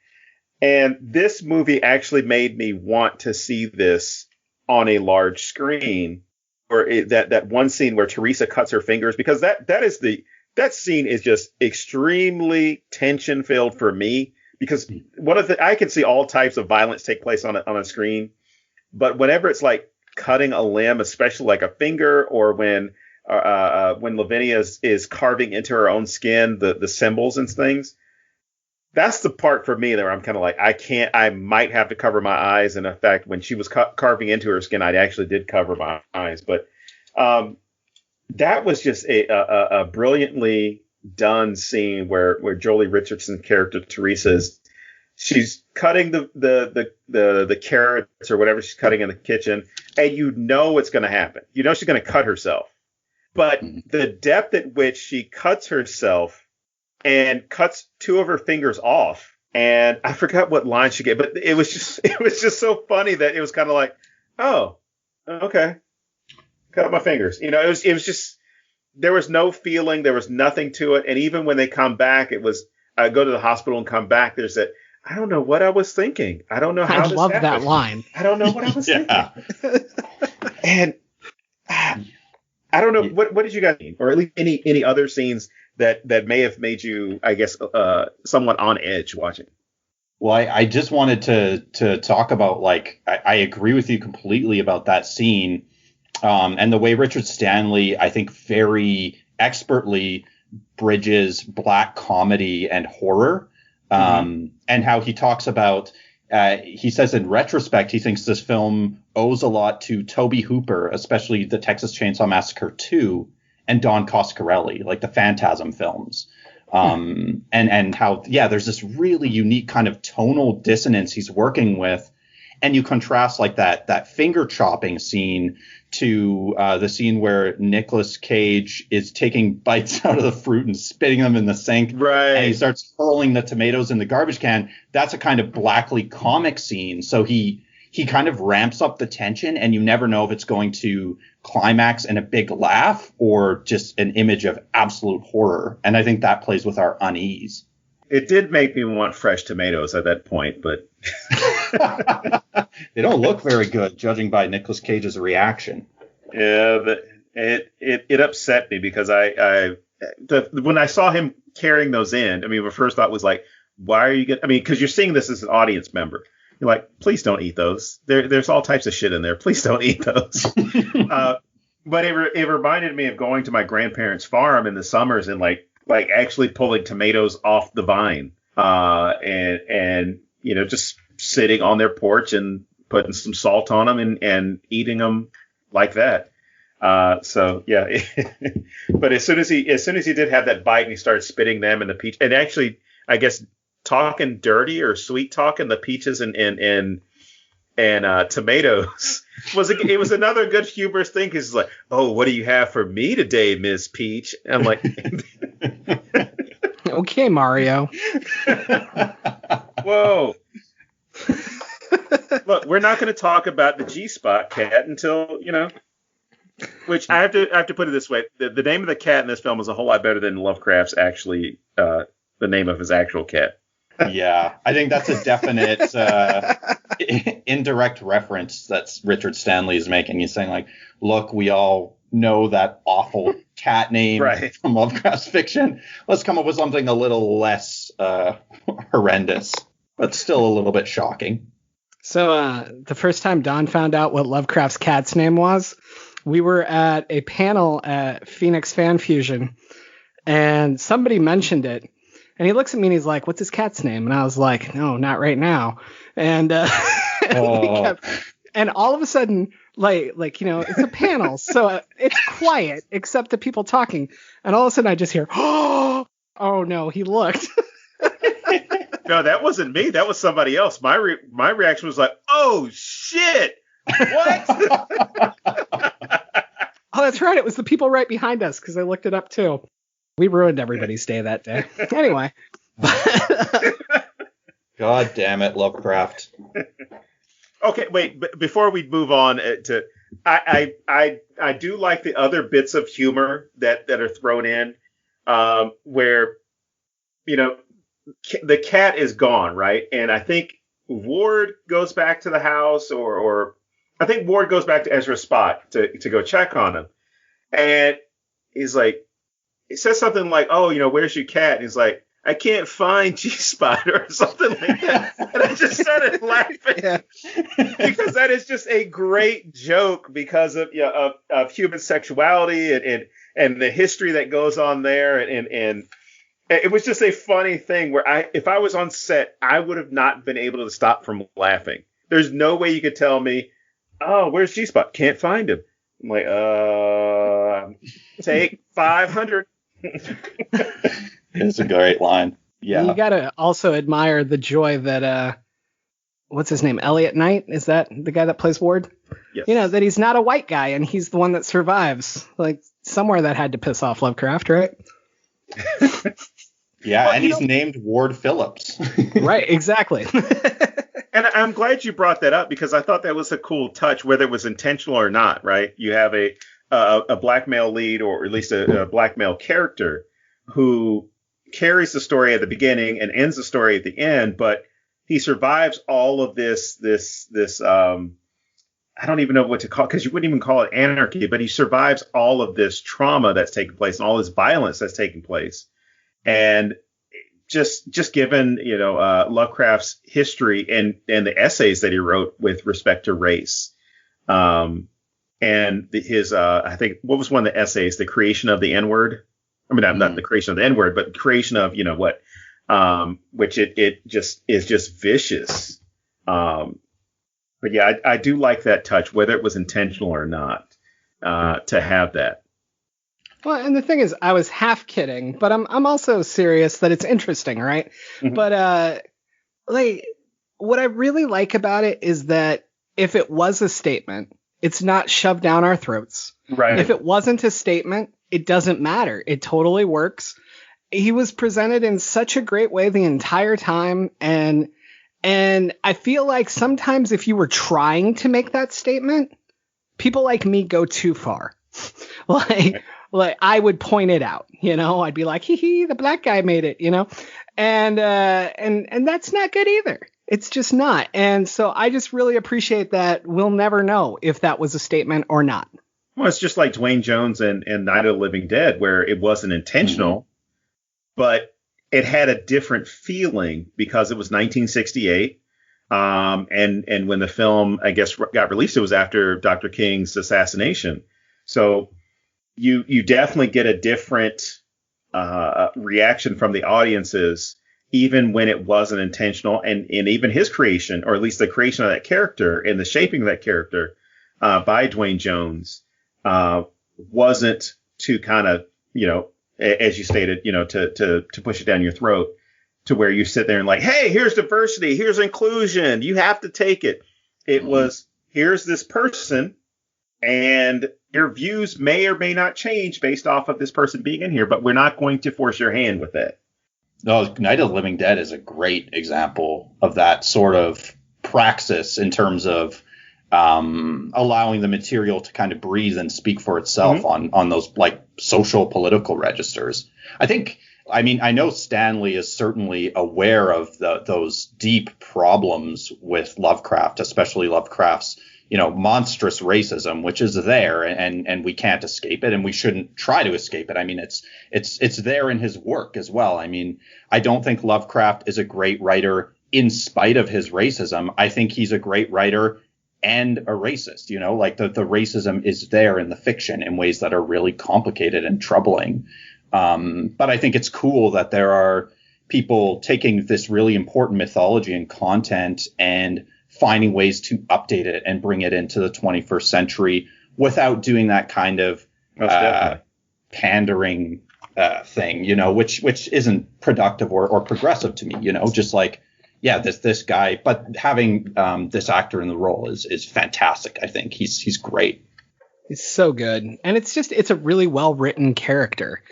And this movie actually made me want to see this on a large screen, or that one scene where Teresa cuts her fingers, because that scene is just extremely tension filled for me, because I can see all types of violence take place on a screen, but whenever it's like cutting a limb, especially like a finger, or when Lavinia is carving into her own skin the symbols and things, that's the part for me where I'm kind of like, I might have to cover my eyes. And in fact, when she was carving into her skin, I actually did cover my eyes. But that was just a brilliantly done scene where Jolie Richardson's character Teresa she's cutting the carrots or whatever she's cutting in the kitchen, and it's going to happen. She's going to cut herself. But the depth at which she cuts herself and cuts two of her fingers off, and I forgot what line she gave, but it was just so funny that it was kind of like, oh, okay, cut my fingers. It was just, there was no feeling, there was nothing to it, and even when they come back, it was go to the hospital and come back. There's that. I don't know what I was thinking. I don't know how. I love that line. I don't know what I was thinking. And I don't know what did you guys mean, or at least any other scenes that may have made you, I guess, somewhat on edge watching. Well, I just wanted to talk about, like, I agree with you completely about that scene, and the way Richard Stanley, I think, very expertly bridges black comedy and horror. And how he talks about, he says in retrospect, he thinks this film owes a lot to Tobe Hooper, especially the Texas Chainsaw Massacre 2, and Don Coscarelli, like the Phantasm films. And how, there's this really unique kind of tonal dissonance he's working with. And you contrast like that finger chopping scene to the scene where Nicolas Cage is taking bites out of the fruit and spitting them in the sink. Right. And he starts hurling the tomatoes in the garbage can. That's a kind of blackly comic scene. So he kind of ramps up the tension, and you never know if it's going to climax in a big laugh or just an image of absolute horror. And I think that plays with our unease. It did make me want fresh tomatoes at that point, but they don't look very good, judging by Nicolas Cage's reaction. Yeah, but it upset me because when I saw him carrying those in, I mean, my first thought was like, why are you getting? I mean, because you're seeing this as an audience member, you're like, please don't eat those. There's all types of shit in there. Please don't eat those. But it reminded me of going to my grandparents' farm in the summers and like actually pulling tomatoes off the vine, and just sitting on their porch and putting some salt on them and eating them like that. So yeah, but as soon as he did have that bite and he started spitting them in the peach, and actually, I guess talking dirty or sweet talking the peaches and tomatoes it was another good humorous thing, because it's like, oh, what do you have for me today, Miss Peach? And I'm like, okay, Mario. Whoa. Look, we're not going to talk about the G-Spot cat until, which I have to put it this way. The name of the cat in this film is a whole lot better than Lovecraft's actually the name of his actual cat. Yeah, I think that's a definite indirect reference that Richard Stanley is making. He's saying, like, look, we all know that awful cat name from Lovecraft's fiction. Let's come up with something a little less horrendous, but still a little bit shocking. So the first time Don found out what Lovecraft's cat's name was, we were at a panel at Phoenix Fan Fusion, and somebody mentioned it. And he looks at me and he's like, "What's his cat's name?" And I was like, "No, not right now." And and all of a sudden, like it's a panel, so it's quiet except the people talking. And all of a sudden, I just hear, "Oh no!" He looked. No, that wasn't me. That was somebody else. My reaction was like, "Oh shit! What?" Oh, that's right. It was the people right behind us because I looked it up too. We ruined everybody's day that day. Anyway. God damn it, Lovecraft. Okay, wait. Before we move on to, I do like the other bits of humor that are thrown in, where, the cat is gone, right? And I think Ward goes back to the house, or I think Ward goes back to Ezra's spot to go check on him, and he's like. He says something like, "Oh, where's your cat?" And he's like, "I can't find G-Spot," or something like that. And I just started laughing because that is just a great joke because of human sexuality and the history that goes on there. And it was just a funny thing where if I was on set, I would have not been able to stop from laughing. There's no way you could tell me, "Oh, where's G-Spot? Can't find him." I'm like, take 500. It's a great line. Yeah. You gotta also admire the joy that what's his name? Elliot Knight? Is that the guy that plays Ward? Yes. That he's not a white guy and he's the one that survives. Like somewhere that had to piss off Lovecraft, right? Yeah, well, and he's named Ward Phillips. Right, exactly. And I'm glad you brought that up because I thought that was a cool touch, whether it was intentional or not, right? You have a black male lead, or at least a black male character who carries the story at the beginning and ends the story at the end, but he survives all of this I don't even know what to call it, because you wouldn't even call it anarchy, but he survives all of this trauma that's taking place and all this violence that's taking place. And just given, Lovecraft's history and the essays that he wrote with respect to race, and his, I think, what was one of the essays? The creation of the N-word. I mean, not the creation of the N-word, but the creation of, which it just is just vicious. But yeah, I do like that touch, whether it was intentional or not, to have that. Well, and the thing is, I was half kidding, but I'm also serious that it's interesting, right? Mm-hmm. But what I really like about it is that if it was a statement, it's not shoved down our throats. Right. If it wasn't a statement, it doesn't matter. It totally works. He was presented in such a great way the entire time, and I feel like sometimes if you were trying to make that statement, people like me go too far. Like I would point it out, I'd be like, hee, the black guy made it, and that's not good either. It's just not. And so I just really appreciate that we'll never know if that was a statement or not. Well, it's just like Dwayne Jones and Night of the Living Dead, where it wasn't intentional, but it had a different feeling because it was 1968. And when the film, I guess, got released, it was after Dr. King's assassination. So you definitely get a different reaction from the audiences, even when it wasn't intentional. And even his creation, or at least the creation of that character and the shaping of that character by Dwayne Jones wasn't to kind of, as you stated, to push it down your throat, to where you sit there and like, hey, here's diversity, here's inclusion, you have to take it. It was, here's this person, and your views may or may not change based off of this person being in here, but we're not going to force your hand with that. No, Night of the Living Dead is a great example of that sort of praxis in terms of allowing the material to kind of breathe and speak for itself on those like social political registers. I think I mean, I know Stanley is certainly aware of those deep problems with Lovecraft, especially Lovecraft's, monstrous racism, which is there, and we can't escape it, and we shouldn't try to escape it. I mean, it's there in his work as well. I mean, I don't think Lovecraft is a great writer in spite of his racism. I think he's a great writer and a racist, like the racism is there in the fiction in ways that are really complicated and troubling. But I think it's cool that there are people taking this really important mythology and content and finding ways to update it and bring it into the 21st century without doing that kind of pandering thing, which isn't productive or progressive to me, just like, yeah, this guy, but having this actor in the role is fantastic. I think he's great. He's so good. And it's a really well written character.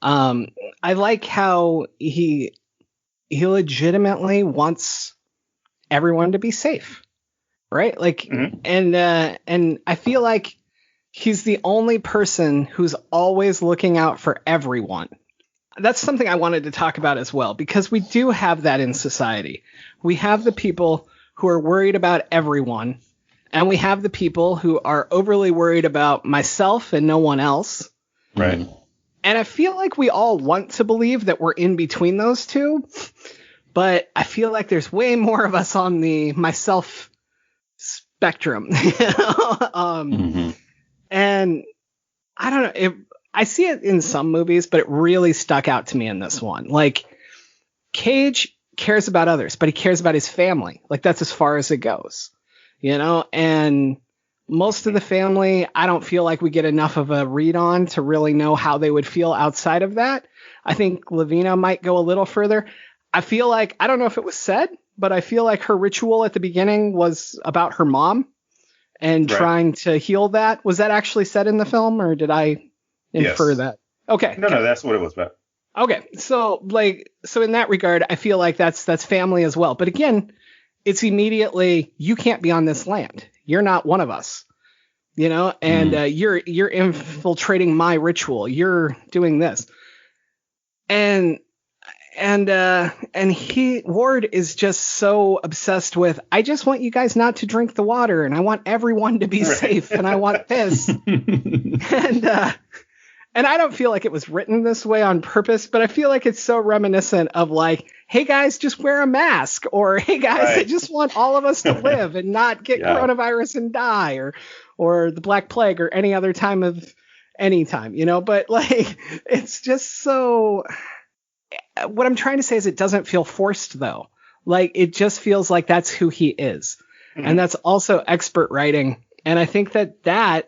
I like how he legitimately wants everyone to be safe, right? Like, mm-hmm. and I feel like he's the only person who's always looking out for everyone. That's something I wanted to talk about as well, because we do have that in society. We have the people who are worried about everyone, and we have the people who are overly worried about myself and no one else. Right. And I feel like we all want to believe that we're in between those two, but I feel like there's way more of us on the myself spectrum. Mm-hmm. And I don't know, I see it in some movies, but it really stuck out to me in this one. Like, Cage cares about others, but he cares about his family. Like, that's as far as it goes, and most of the family, I don't feel like we get enough of a read on to really know how they would feel outside of that. I think Lavina might go a little further. I feel like, I don't know if it was said, but I feel like her ritual at the beginning was about her mom and trying to heal that. Was that actually said in the film, or did I infer that? Okay. No, that's what it was about. Okay. So in that regard, I feel like that's family as well. But again, it's immediately, you can't be on this land. You're not one of us, and you're infiltrating my ritual. You're doing this. And Ward is just so obsessed with, I just want you guys not to drink the water, and I want everyone to be safe, and I want this. And I don't feel like it was written this way on purpose, but I feel like it's so reminiscent of like, hey guys, just wear a mask, or hey guys, I just want all of us to live and not get coronavirus and die, or the Black Plague, or any other time of any time, but like, it's just so, what I'm trying to say is it doesn't feel forced though. Like, it just feels like that's who he is. Mm-hmm. And that's also expert writing. And I think that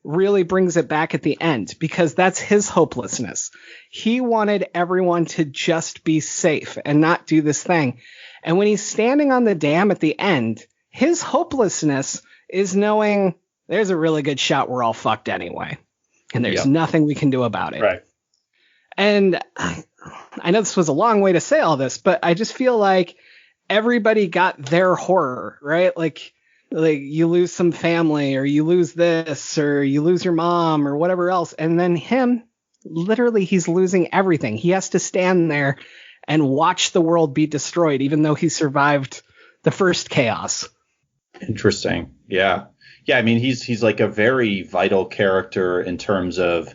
really brings it back at the end, because that's his hopelessness. He wanted everyone to just be safe and not do this thing. And when he's standing on the dam at the end, his hopelessness is knowing there's a really good shot we're all fucked anyway, and there's nothing we can do about it. Right. And I know this was a long way to say all this, but I just feel like everybody got their horror, right? Like you lose some family, or you lose this, or you lose your mom, or whatever else. And then him, literally, he's losing everything. He has to stand there and watch the world be destroyed, even though he survived the first chaos. Interesting. Yeah. Yeah. I mean, he's like a very vital character in terms of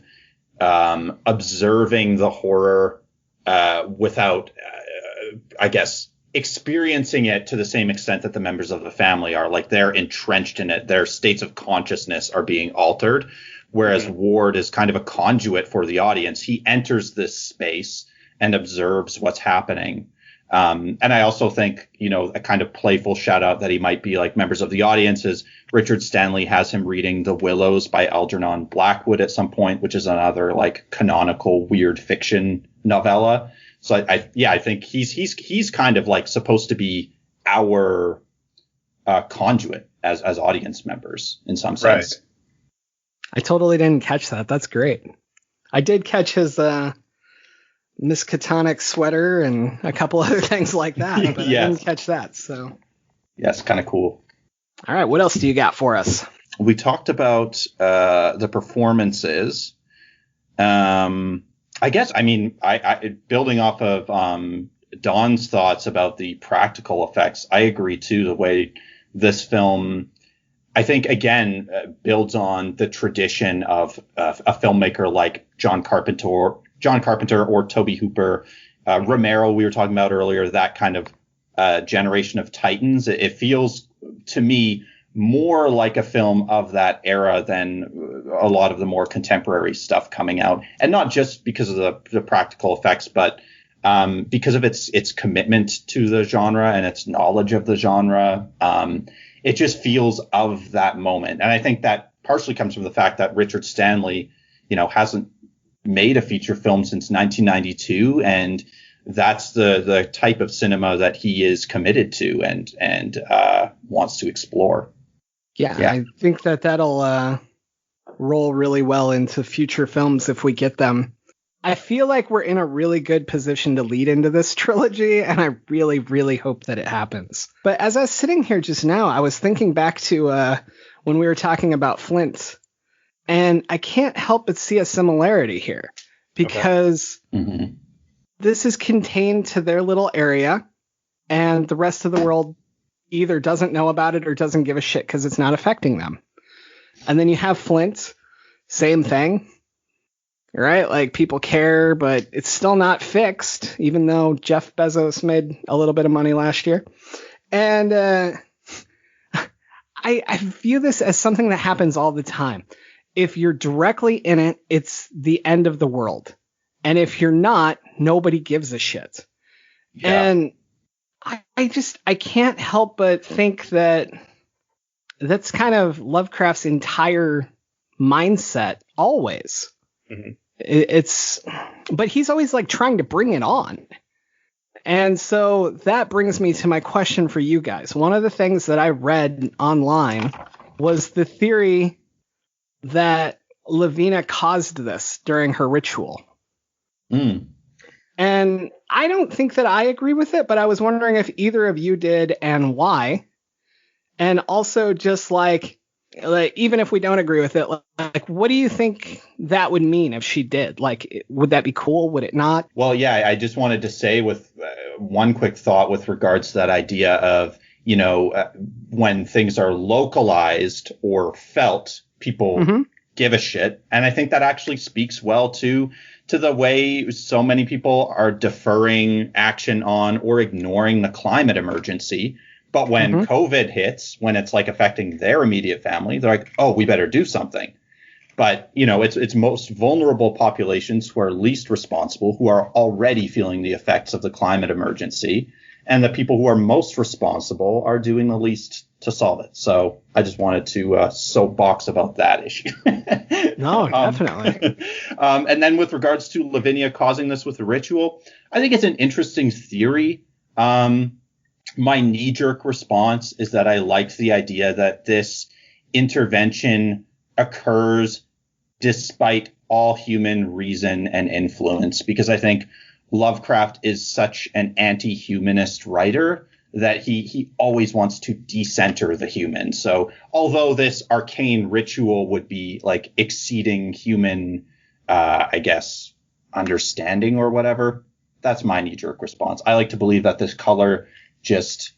observing the horror without, I guess, experiencing it to the same extent that the members of the family are. Like, they're entrenched in it. Their states of consciousness are being altered, whereas Ward is kind of a conduit for the audience. He enters this space and observes what's happening. And I also think, a kind of playful shout out that he might be like members of the audience is Richard Stanley has him reading The Willows by Algernon Blackwood at some point, which is another like canonical weird fiction novella. So I think he's kind of like supposed to be our conduit as audience members in some sense. Right. I totally didn't catch that. That's great. I did catch his Miskatonic sweater and a couple other things like that, but I didn't catch that. So yeah, it's kind of cool. All right, what else do you got for us? We talked about the performances. I guess, I mean, I building off of Don's thoughts about the practical effects, I agree too. The way this film, I think, again, builds on the tradition of a filmmaker like John Carpenter or Tobe Hooper, Romero. We were talking about earlier, that kind of generation of titans. It feels to me more like a film of that era than a lot of the more contemporary stuff coming out, and not just because of the practical effects, but because of its commitment to the genre and its knowledge of the genre. It just feels of that moment, and I think that partially comes from the fact that Richard Stanley, hasn't made a feature film since 1992, and that's the type of cinema that he is committed to and wants to explore. Yeah, I think that'll roll really well into future films if we get them. I feel like we're in a really good position to lead into this trilogy, and I really, really hope that it happens. But as I was sitting here just now, I was thinking back to when we were talking about Flint, and I can't help but see a similarity here because this is contained to their little area, and the rest of the world either doesn't know about it or doesn't give a shit because it's not affecting them. And then you have Flint, same thing, right? Like, people care, but it's still not fixed, even though Jeff Bezos made a little bit of money last year. And I view this as something that happens all the time. If you're directly in it, it's the end of the world. And if you're not, nobody gives a shit. Yeah. And I can't help but think that that's kind of Lovecraft's entire mindset always. But he's always like trying to bring it on. And so that brings me to my question for you guys. One of the things that I read online was the theory that Lavina caused this during her ritual. And I don't think that I agree with it, but I was wondering if either of you did and why. And also just like even if we don't agree with it, like, what do you think that would mean if she did? Like, would that be cool? Would it not? Well, yeah, I just wanted to say with one quick thought with regards to that idea of, when things are localized or felt, people give a shit. And I think that actually speaks well to the way so many people are deferring action on or ignoring the climate emergency. But when COVID hits, when it's like affecting their immediate family, they're like, oh, we better do something. But, it's most vulnerable populations who are least responsible, who are already feeling the effects of the climate emergency. And the people who are most responsible are doing the least to solve it. So I just wanted to soapbox about that issue. No, definitely. And then with regards to Lavinia causing this with the ritual, I think it's an interesting theory. My knee-jerk response is that I liked the idea that this intervention occurs despite all human reason and influence, because I think Lovecraft is such an anti-humanist writer that he always wants to decenter the human. So although this arcane ritual would be like exceeding human, understanding or whatever, that's my knee-jerk response. I like to believe that this color just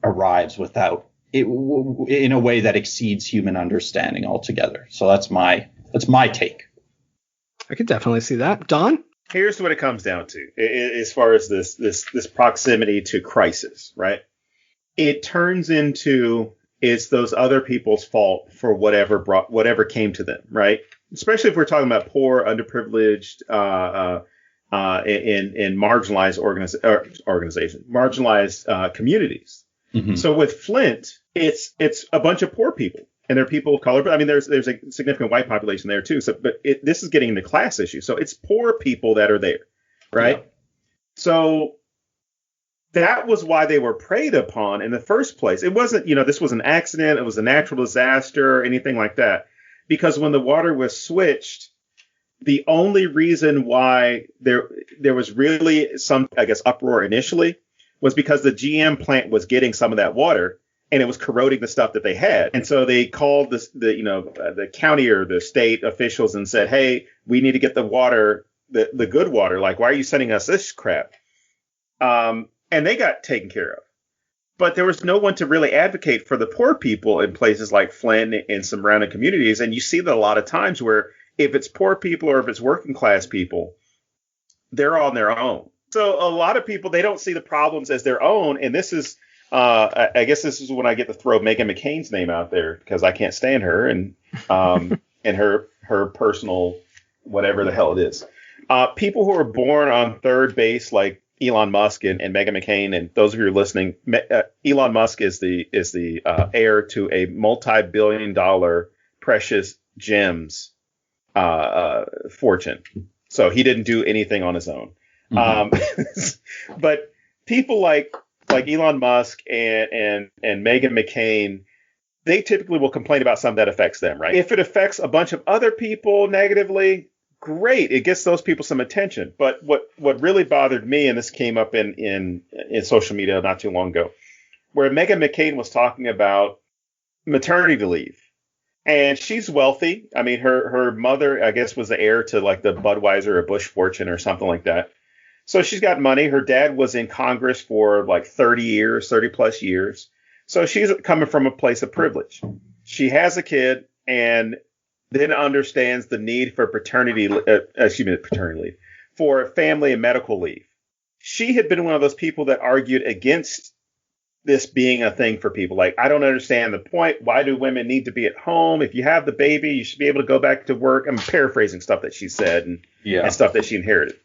arrives without it in a way that exceeds human understanding altogether. So that's my take. I could definitely see that. Don? Here's what it comes down to as far as this proximity to crisis, right? It turns into it's those other people's fault for whatever came to them, right? Especially if we're talking about poor, underprivileged, in marginalized organizations, marginalized communities. So with Flint, it's a bunch of poor people, and they're people of color. But I mean, there's a significant white population there too. So, but this is getting into class issues. So it's poor people that are there, right? Yeah. So that was why they were preyed upon in the first place. It wasn't, this was an accident. It was a natural disaster, or anything like that. Because when the water was switched, the only reason why there was really some, uproar initially was because the GM plant was getting some of that water and it was corroding the stuff that they had. And so they called the county or the state officials and said, hey, we need to get the water the good water. Like, why are you sending us this crap? And they got taken care of. But there was no one to really advocate for the poor people in places like Flint and surrounding communities. And you see that a lot of times where if it's poor people or if it's working class people, they're on their own. So a lot of people, they don't see the problems as their own. And this is, I guess this is when I get to throw Meghan McCain's name out there because I can't stand her and and her personal whatever the hell it is. People who are born on third base, like Elon Musk and Meghan McCain, and those of you who are listening, Elon Musk is the heir to a multi-billion-dollar precious gems fortune. So he didn't do anything on his own. Mm-hmm. But people like Elon Musk and Meghan McCain, they typically will complain about something that affects them, right? If it affects a bunch of other people negatively, great. It gets those people some attention. But what really bothered me, and this came up in social media not too long ago, where Meghan McCain was talking about maternity leave. And she's wealthy. I mean, her mother, I guess, was the heir to like the Budweiser or Bush fortune or something like that. So she's got money. Her dad was in Congress for like 30 plus years. So she's coming from a place of privilege. She has a kid and then understands the need for paternity leave, for family and medical leave. She had been one of those people that argued against this being a thing for people. Like, I don't understand the point. Why do women need to be at home? If you have the baby, you should be able to go back to work. I'm paraphrasing stuff that she said and stuff that she inherited.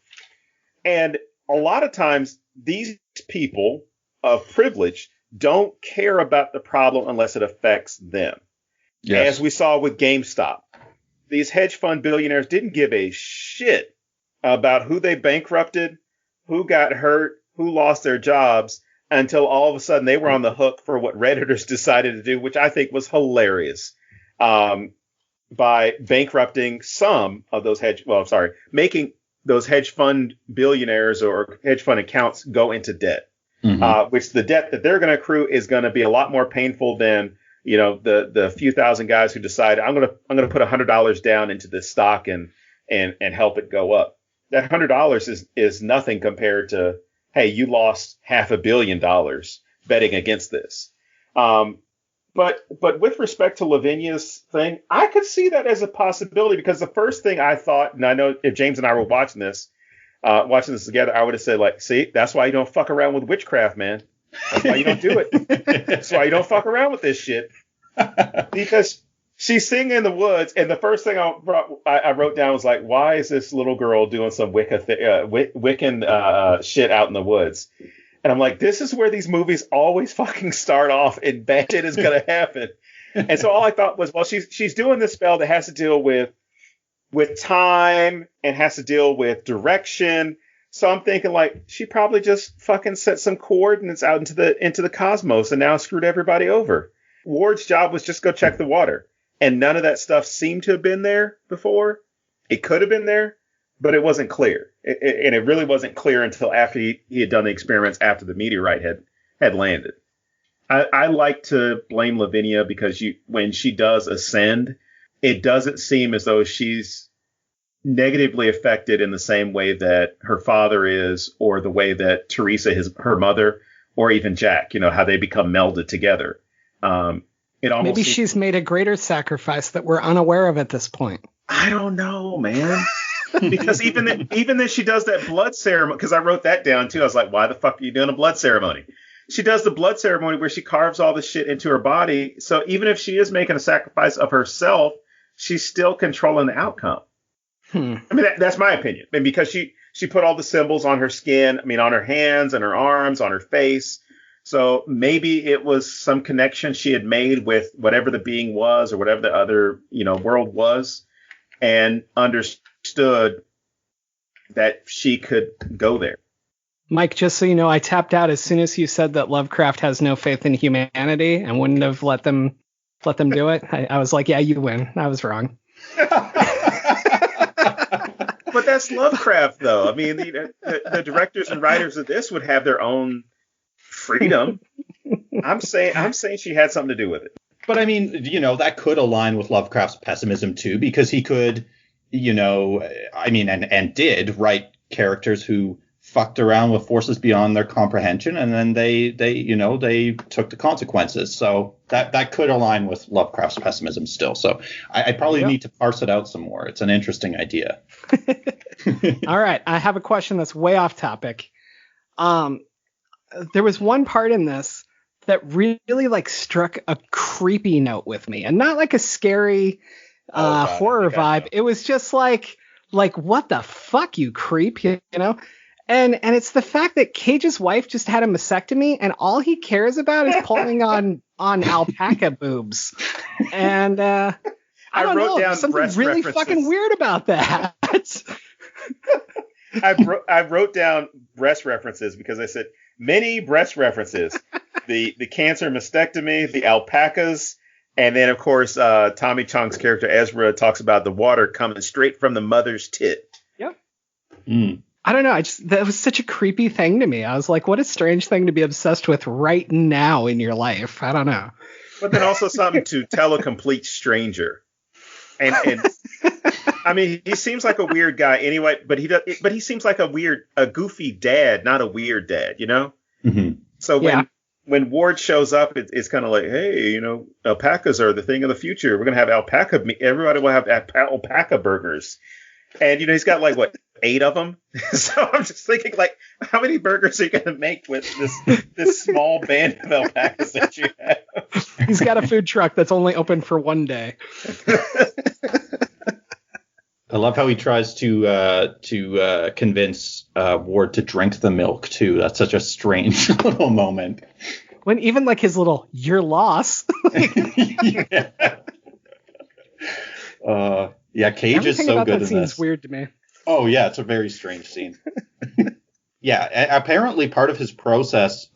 And a lot of times these people of privilege don't care about the problem unless it affects them. Yes. As we saw with GameStop, these hedge fund billionaires didn't give a shit about who they bankrupted, who got hurt, who lost their jobs, until all of a sudden they were on the hook for what Redditors decided to do, which I think was hilarious, by bankrupting some of those making those hedge fund billionaires or hedge fund accounts go into debt, which the debt that they're going to accrue is going to be a lot more painful than, you know, the few thousand guys who decide I'm going to put $100 down into this stock and help it go up. That $100 is nothing compared to, hey, you lost $500 million betting against this. But with respect to Lavinia's thing, I could see that as a possibility because the first thing I thought, and I know if James and I were watching this together, I would have said, like, see, that's why you don't fuck around with witchcraft, man. That's why you don't do it. That's why you don't fuck around with this shit. Because she's singing in the woods, and the first thing I wrote down was like, why is this little girl doing some Wiccan shit out in the woods? And I'm like, this is where these movies always fucking start off, and bad shit is gonna happen. And so all I thought was, well, she's doing this spell that has to deal with time and has to deal with direction. So I'm thinking like she probably just fucking set some coordinates out into the cosmos and now screwed everybody over. Ward's job was just go check the water. And none of that stuff seemed to have been there before. It could have been there, but it wasn't clear. And it really wasn't clear until after he had done the experiments after the meteorite had landed. I like to blame Lavinia because when she does ascend, it doesn't seem as though she's negatively affected in the same way that her father is, or the way that Teresa, her mother, or even Jack, you know, how they become melded together. Maybe she's made a greater sacrifice that we're unaware of at this point. I don't know, man. Because even then she does that blood ceremony, because I wrote that down too. I was like, why the fuck are you doing a blood ceremony? She does the blood ceremony where she carves all this shit into her body. So even if she is making a sacrifice of herself, she's still controlling the outcome. I mean, that's my opinion. And because she put all the symbols on her skin, I mean, on her hands and her arms, on her face. So maybe it was some connection she had made with whatever the being was or whatever the other, you know, world was, and understood that she could go there. Mike, just so you know, I tapped out as soon as you said that Lovecraft has no faith in humanity and wouldn't have let them do it. I was like, yeah, you win. I was wrong. But that's Lovecraft, though. I mean, the directors and writers of this would have their own freedom. I'm saying she had something to do with it. But I mean, you know, that could align with Lovecraft's pessimism too, because he could I mean, and did write characters who fucked around with forces beyond their comprehension, and then they took the consequences. So that could align with Lovecraft's pessimism still. So I probably need to parse it out some more. It's an interesting idea. All right, I have a question that's way off topic. There was one part in this that really like struck a creepy note with me, and not like a scary horror vibe. It was just like what the fuck, you creep, you know? And it's the fact that Cage's wife just had a mastectomy, and all he cares about is pulling on alpaca boobs. And I wrote down something really references. Fucking weird about that. I wrote down breast references because I said many breast references. The cancer mastectomy, the alpacas, and then of course Tommy Chong's character Ezra talks about the water coming straight from the mother's tit. Yep. I don't know. That was such a creepy thing to me. I was like, what a strange thing to be obsessed with right now in your life. I don't know. But then also something to tell a complete stranger. And I mean, he seems like a weird guy anyway, but he seems like a goofy dad, not a weird dad, you know? Mm-hmm. So when Ward shows up, it's kind of like, hey, you know, alpacas are the thing of the future. We're going to have alpaca. Everybody will have alpaca burgers. And, you know, he's got like, what, 8 of them? So I'm just thinking, like, how many burgers are you going to make with this small band of alpacas that you have? He's got a food truck that's only open for one day. I love how he tries to convince Ward to drink the milk, too. That's such a strange little moment. When even like his little, your loss. Yeah, Cage is so good in this. Everything about that seems weird to me. Oh, yeah, it's a very strange scene. Yeah, apparently part of his process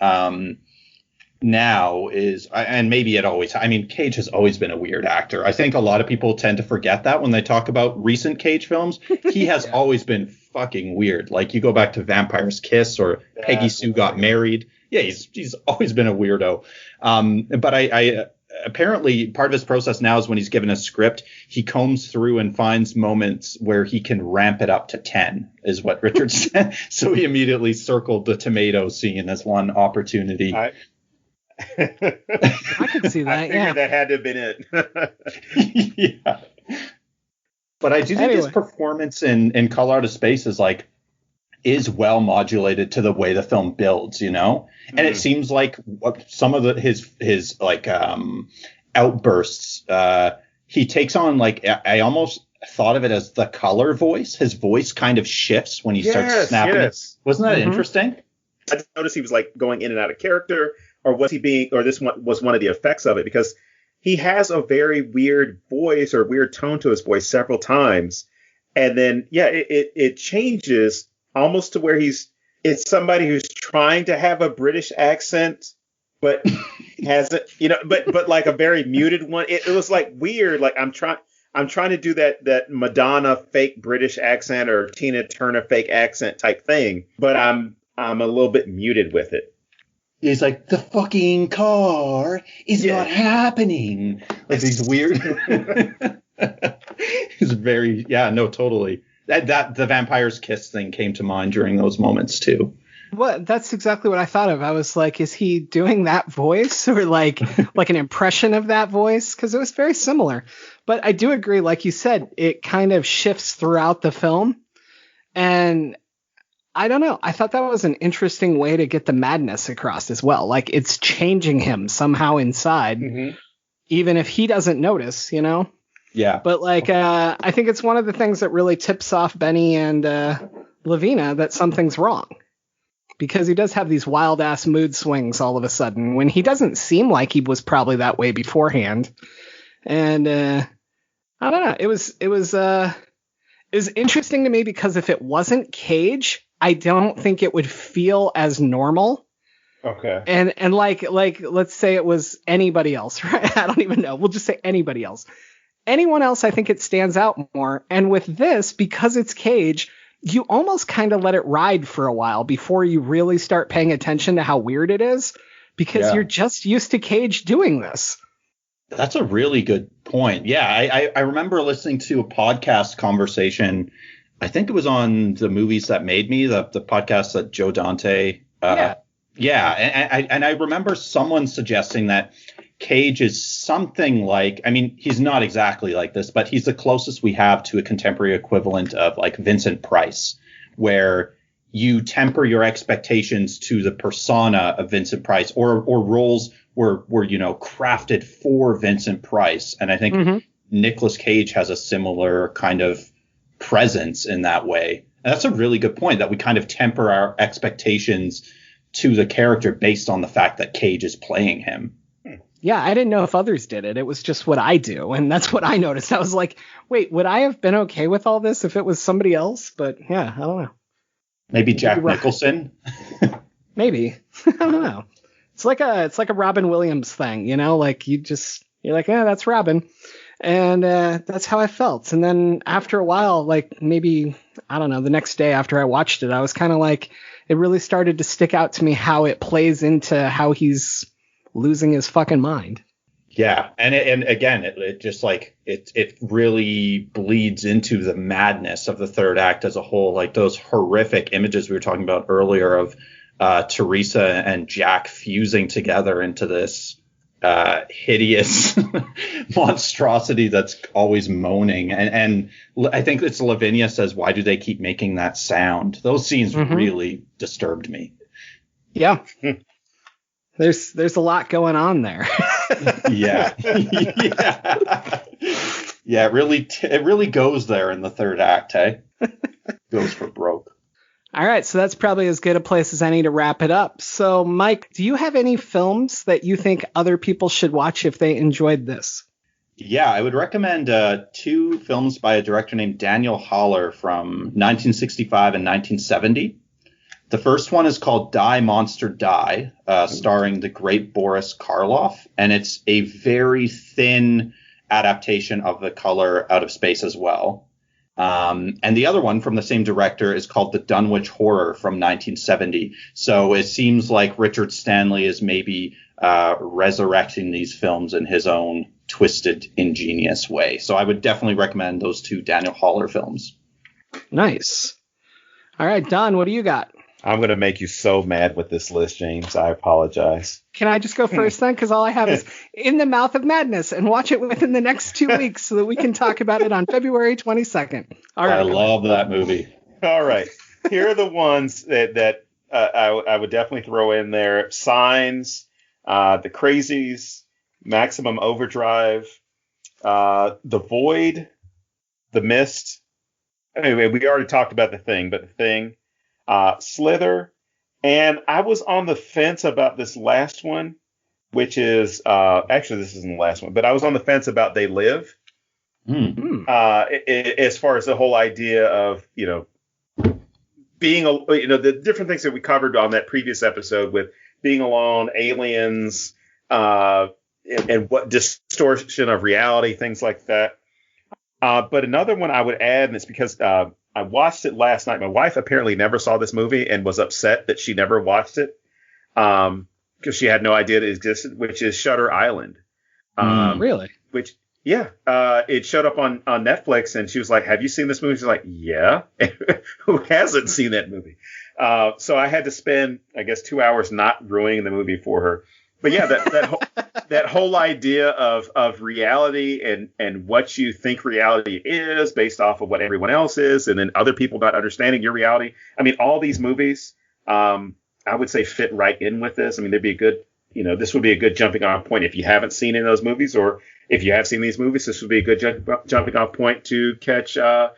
now is, and maybe it always, I mean, Cage has always been a weird actor. I think a lot of people tend to forget that when they talk about recent Cage films. He has always been fucking weird. Like, you go back to Vampire's Kiss or Peggy Sue Got Married. Yeah, he's always been a weirdo. But I apparently part of his process now is when he's given a script, he combs through and finds moments where he can ramp it up to 10, is what Richard said. So he immediately circled the tomato scene as one opportunity. I could see that. I figured that had to have been it. Yeah. But I do think his performance in Color Out of Space is well modulated to the way the film builds, you know? And it seems like some of his outbursts, he takes on, like, I almost thought of it as the color voice. His voice kind of shifts when he starts snapping. Yes. Wasn't that interesting? I noticed he was like going in and out of character, or was he being, or this one was one of the effects of it, because he has a very weird voice or weird tone to his voice several times. And then, it changes almost to where it's somebody who's trying to have a British accent, but has it, you know, but like a very muted one. It was like weird. Like I'm trying to do that Madonna fake British accent or Tina Turner fake accent type thing, but I'm a little bit muted with it. He's like, the fucking car is not happening. Like these weird. It's very, totally. That the Vampire's Kiss thing came to mind during those moments too. Well, that's exactly what I thought of. I was like, is he doing that voice or like an impression of that voice? Because it was very similar. But I do agree, like you said, it kind of shifts throughout the film. And I don't know. I thought that was an interesting way to get the madness across as well. Like, it's changing him somehow inside, even if he doesn't notice, you know? Yeah. But like, I think it's one of the things that really tips off Benny and Lavina that something's wrong, because he does have these wild ass mood swings all of a sudden when he doesn't seem like he was probably that way beforehand. And I don't know. It was interesting to me because if it wasn't Cage, I don't think it would feel as normal. Okay. And like let's say it was anybody else, right? I don't even know. We'll just say anybody else. Anyone else, I think it stands out more. And with this, because it's Cage, you almost kind of let it ride for a while before you really start paying attention to how weird it is, because you're just used to Cage doing this. That's a really good point. Yeah, I remember listening to a podcast conversation. I think it was on The Movies That Made Me, the podcast that Joe Dante. Yeah, and I remember someone suggesting that Cage is something like, I mean, he's not exactly like this, but he's the closest we have to a contemporary equivalent of like Vincent Price, where you temper your expectations to the persona of Vincent Price, or roles were crafted for Vincent Price. And I think Nicolas Cage has a similar kind of presence in that way. And that's a really good point, that we kind of temper our expectations to the character based on the fact that Cage is playing him. Yeah, I didn't know if others did it. It was just what I do, and that's what I noticed. I was like, wait, would I have been okay with all this if it was somebody else? But yeah, I don't know. Maybe Jack Nicholson? Maybe. I don't know. It's like a Robin Williams thing, like you're like, yeah, that's Robin. And that's how I felt. And then after a while, like maybe, I don't know, the next day after I watched it, I was kind of like, it really started to stick out to me how it plays into how he's losing his fucking mind. Yeah. And again, it just like it really bleeds into the madness of the third act as a whole, like those horrific images we were talking about earlier of Teresa and Jack fusing together into this hideous monstrosity that's always moaning. And I think it's Lavinia says, why do they keep making that sound? Those scenes really disturbed me. Yeah. There's a lot going on there. Yeah. Yeah, it really goes there in the third act, hey? Goes for broke. All right, so that's probably as good a place as any to wrap it up. So, Mike, do you have any films that you think other people should watch if they enjoyed this? Yeah, I would recommend 2 films by a director named Daniel Haller from 1965 and 1970. The first one is called Die Monster Die, starring the great Boris Karloff, and it's a very thin adaptation of The Color Out of Space as well. And the other one from the same director is called The Dunwich Horror from 1970. So it seems like Richard Stanley is maybe resurrecting these films in his own twisted, ingenious way. So I would definitely recommend those 2 Daniel Haller films. Nice. All right, Don, what do you got? I'm going to make you so mad with this list, James. I apologize. Can I just go first then? Because all I have is In the Mouth of Madness, and watch it within the next 2 weeks so that we can talk about it on February 22nd. All right. I love that movie. All right. Here are the ones that I would definitely throw in there. Signs, The Crazies, Maximum Overdrive, The Void, The Mist. Anyway, we already talked about The Thing, but The Thing. Slither, and I was on the fence about this last one, which is actually this isn't the last one, but I was on the fence about They Live. As far as the whole idea of being the different things that we covered on that previous episode with being alone, aliens, and what distortion of reality, things like that. But another one I would add, and it's because I watched it last night. My wife apparently never saw this movie and was upset that she never watched it because she had no idea it existed, which is Shutter Island. Really? Which, yeah. It showed up on Netflix, and she was like, have you seen this movie? She's like, yeah. Who hasn't seen that movie? So I had to spend, I guess, 2 hours not ruining the movie for her. But yeah, that whole idea of reality and what you think reality is based off of what everyone else is, and then other people not understanding your reality. I mean, all these movies, I would say fit right in with this. I mean, this would be a good jumping off point if you haven't seen any of those movies, or if you have seen these movies, this would be a good jumping off point to catch The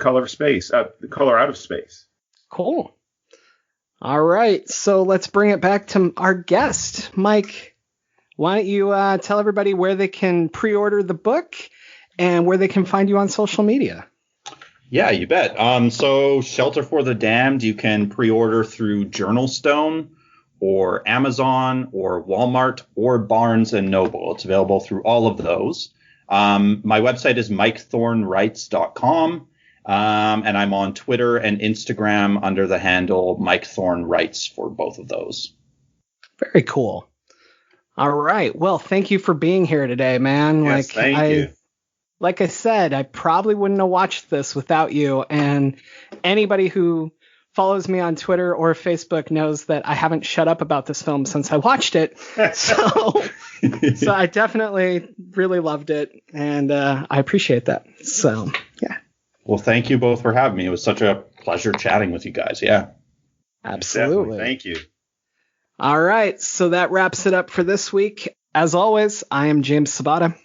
Color of Space, The Color Out of Space. Cool. All right, so let's bring it back to our guest. Mike, why don't you tell everybody where they can pre-order the book and where they can find you on social media? Yeah, you bet. So Shelter for the Damned, you can pre-order through Journalstone or Amazon or Walmart or Barnes & Noble. It's available through all of those. My website is MikeThornWrites.com. And I'm on Twitter and Instagram under the handle Mike Thorn Writes for both of those. Very cool. All right. Well, thank you for being here today, man. Yes, thank you. Like I said, I probably wouldn't have watched this without you. And anybody who follows me on Twitter or Facebook knows that I haven't shut up about this film since I watched it. So I definitely really loved it, and I appreciate that. So, yeah. Well, thank you both for having me. It was such a pleasure chatting with you guys. Yeah. Absolutely. Definitely. Thank you. All right. So that wraps it up for this week. As always, I am James Sabata.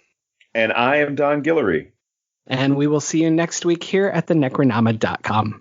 And I am Don Guillory. And we will see you next week here at thenecronama.com.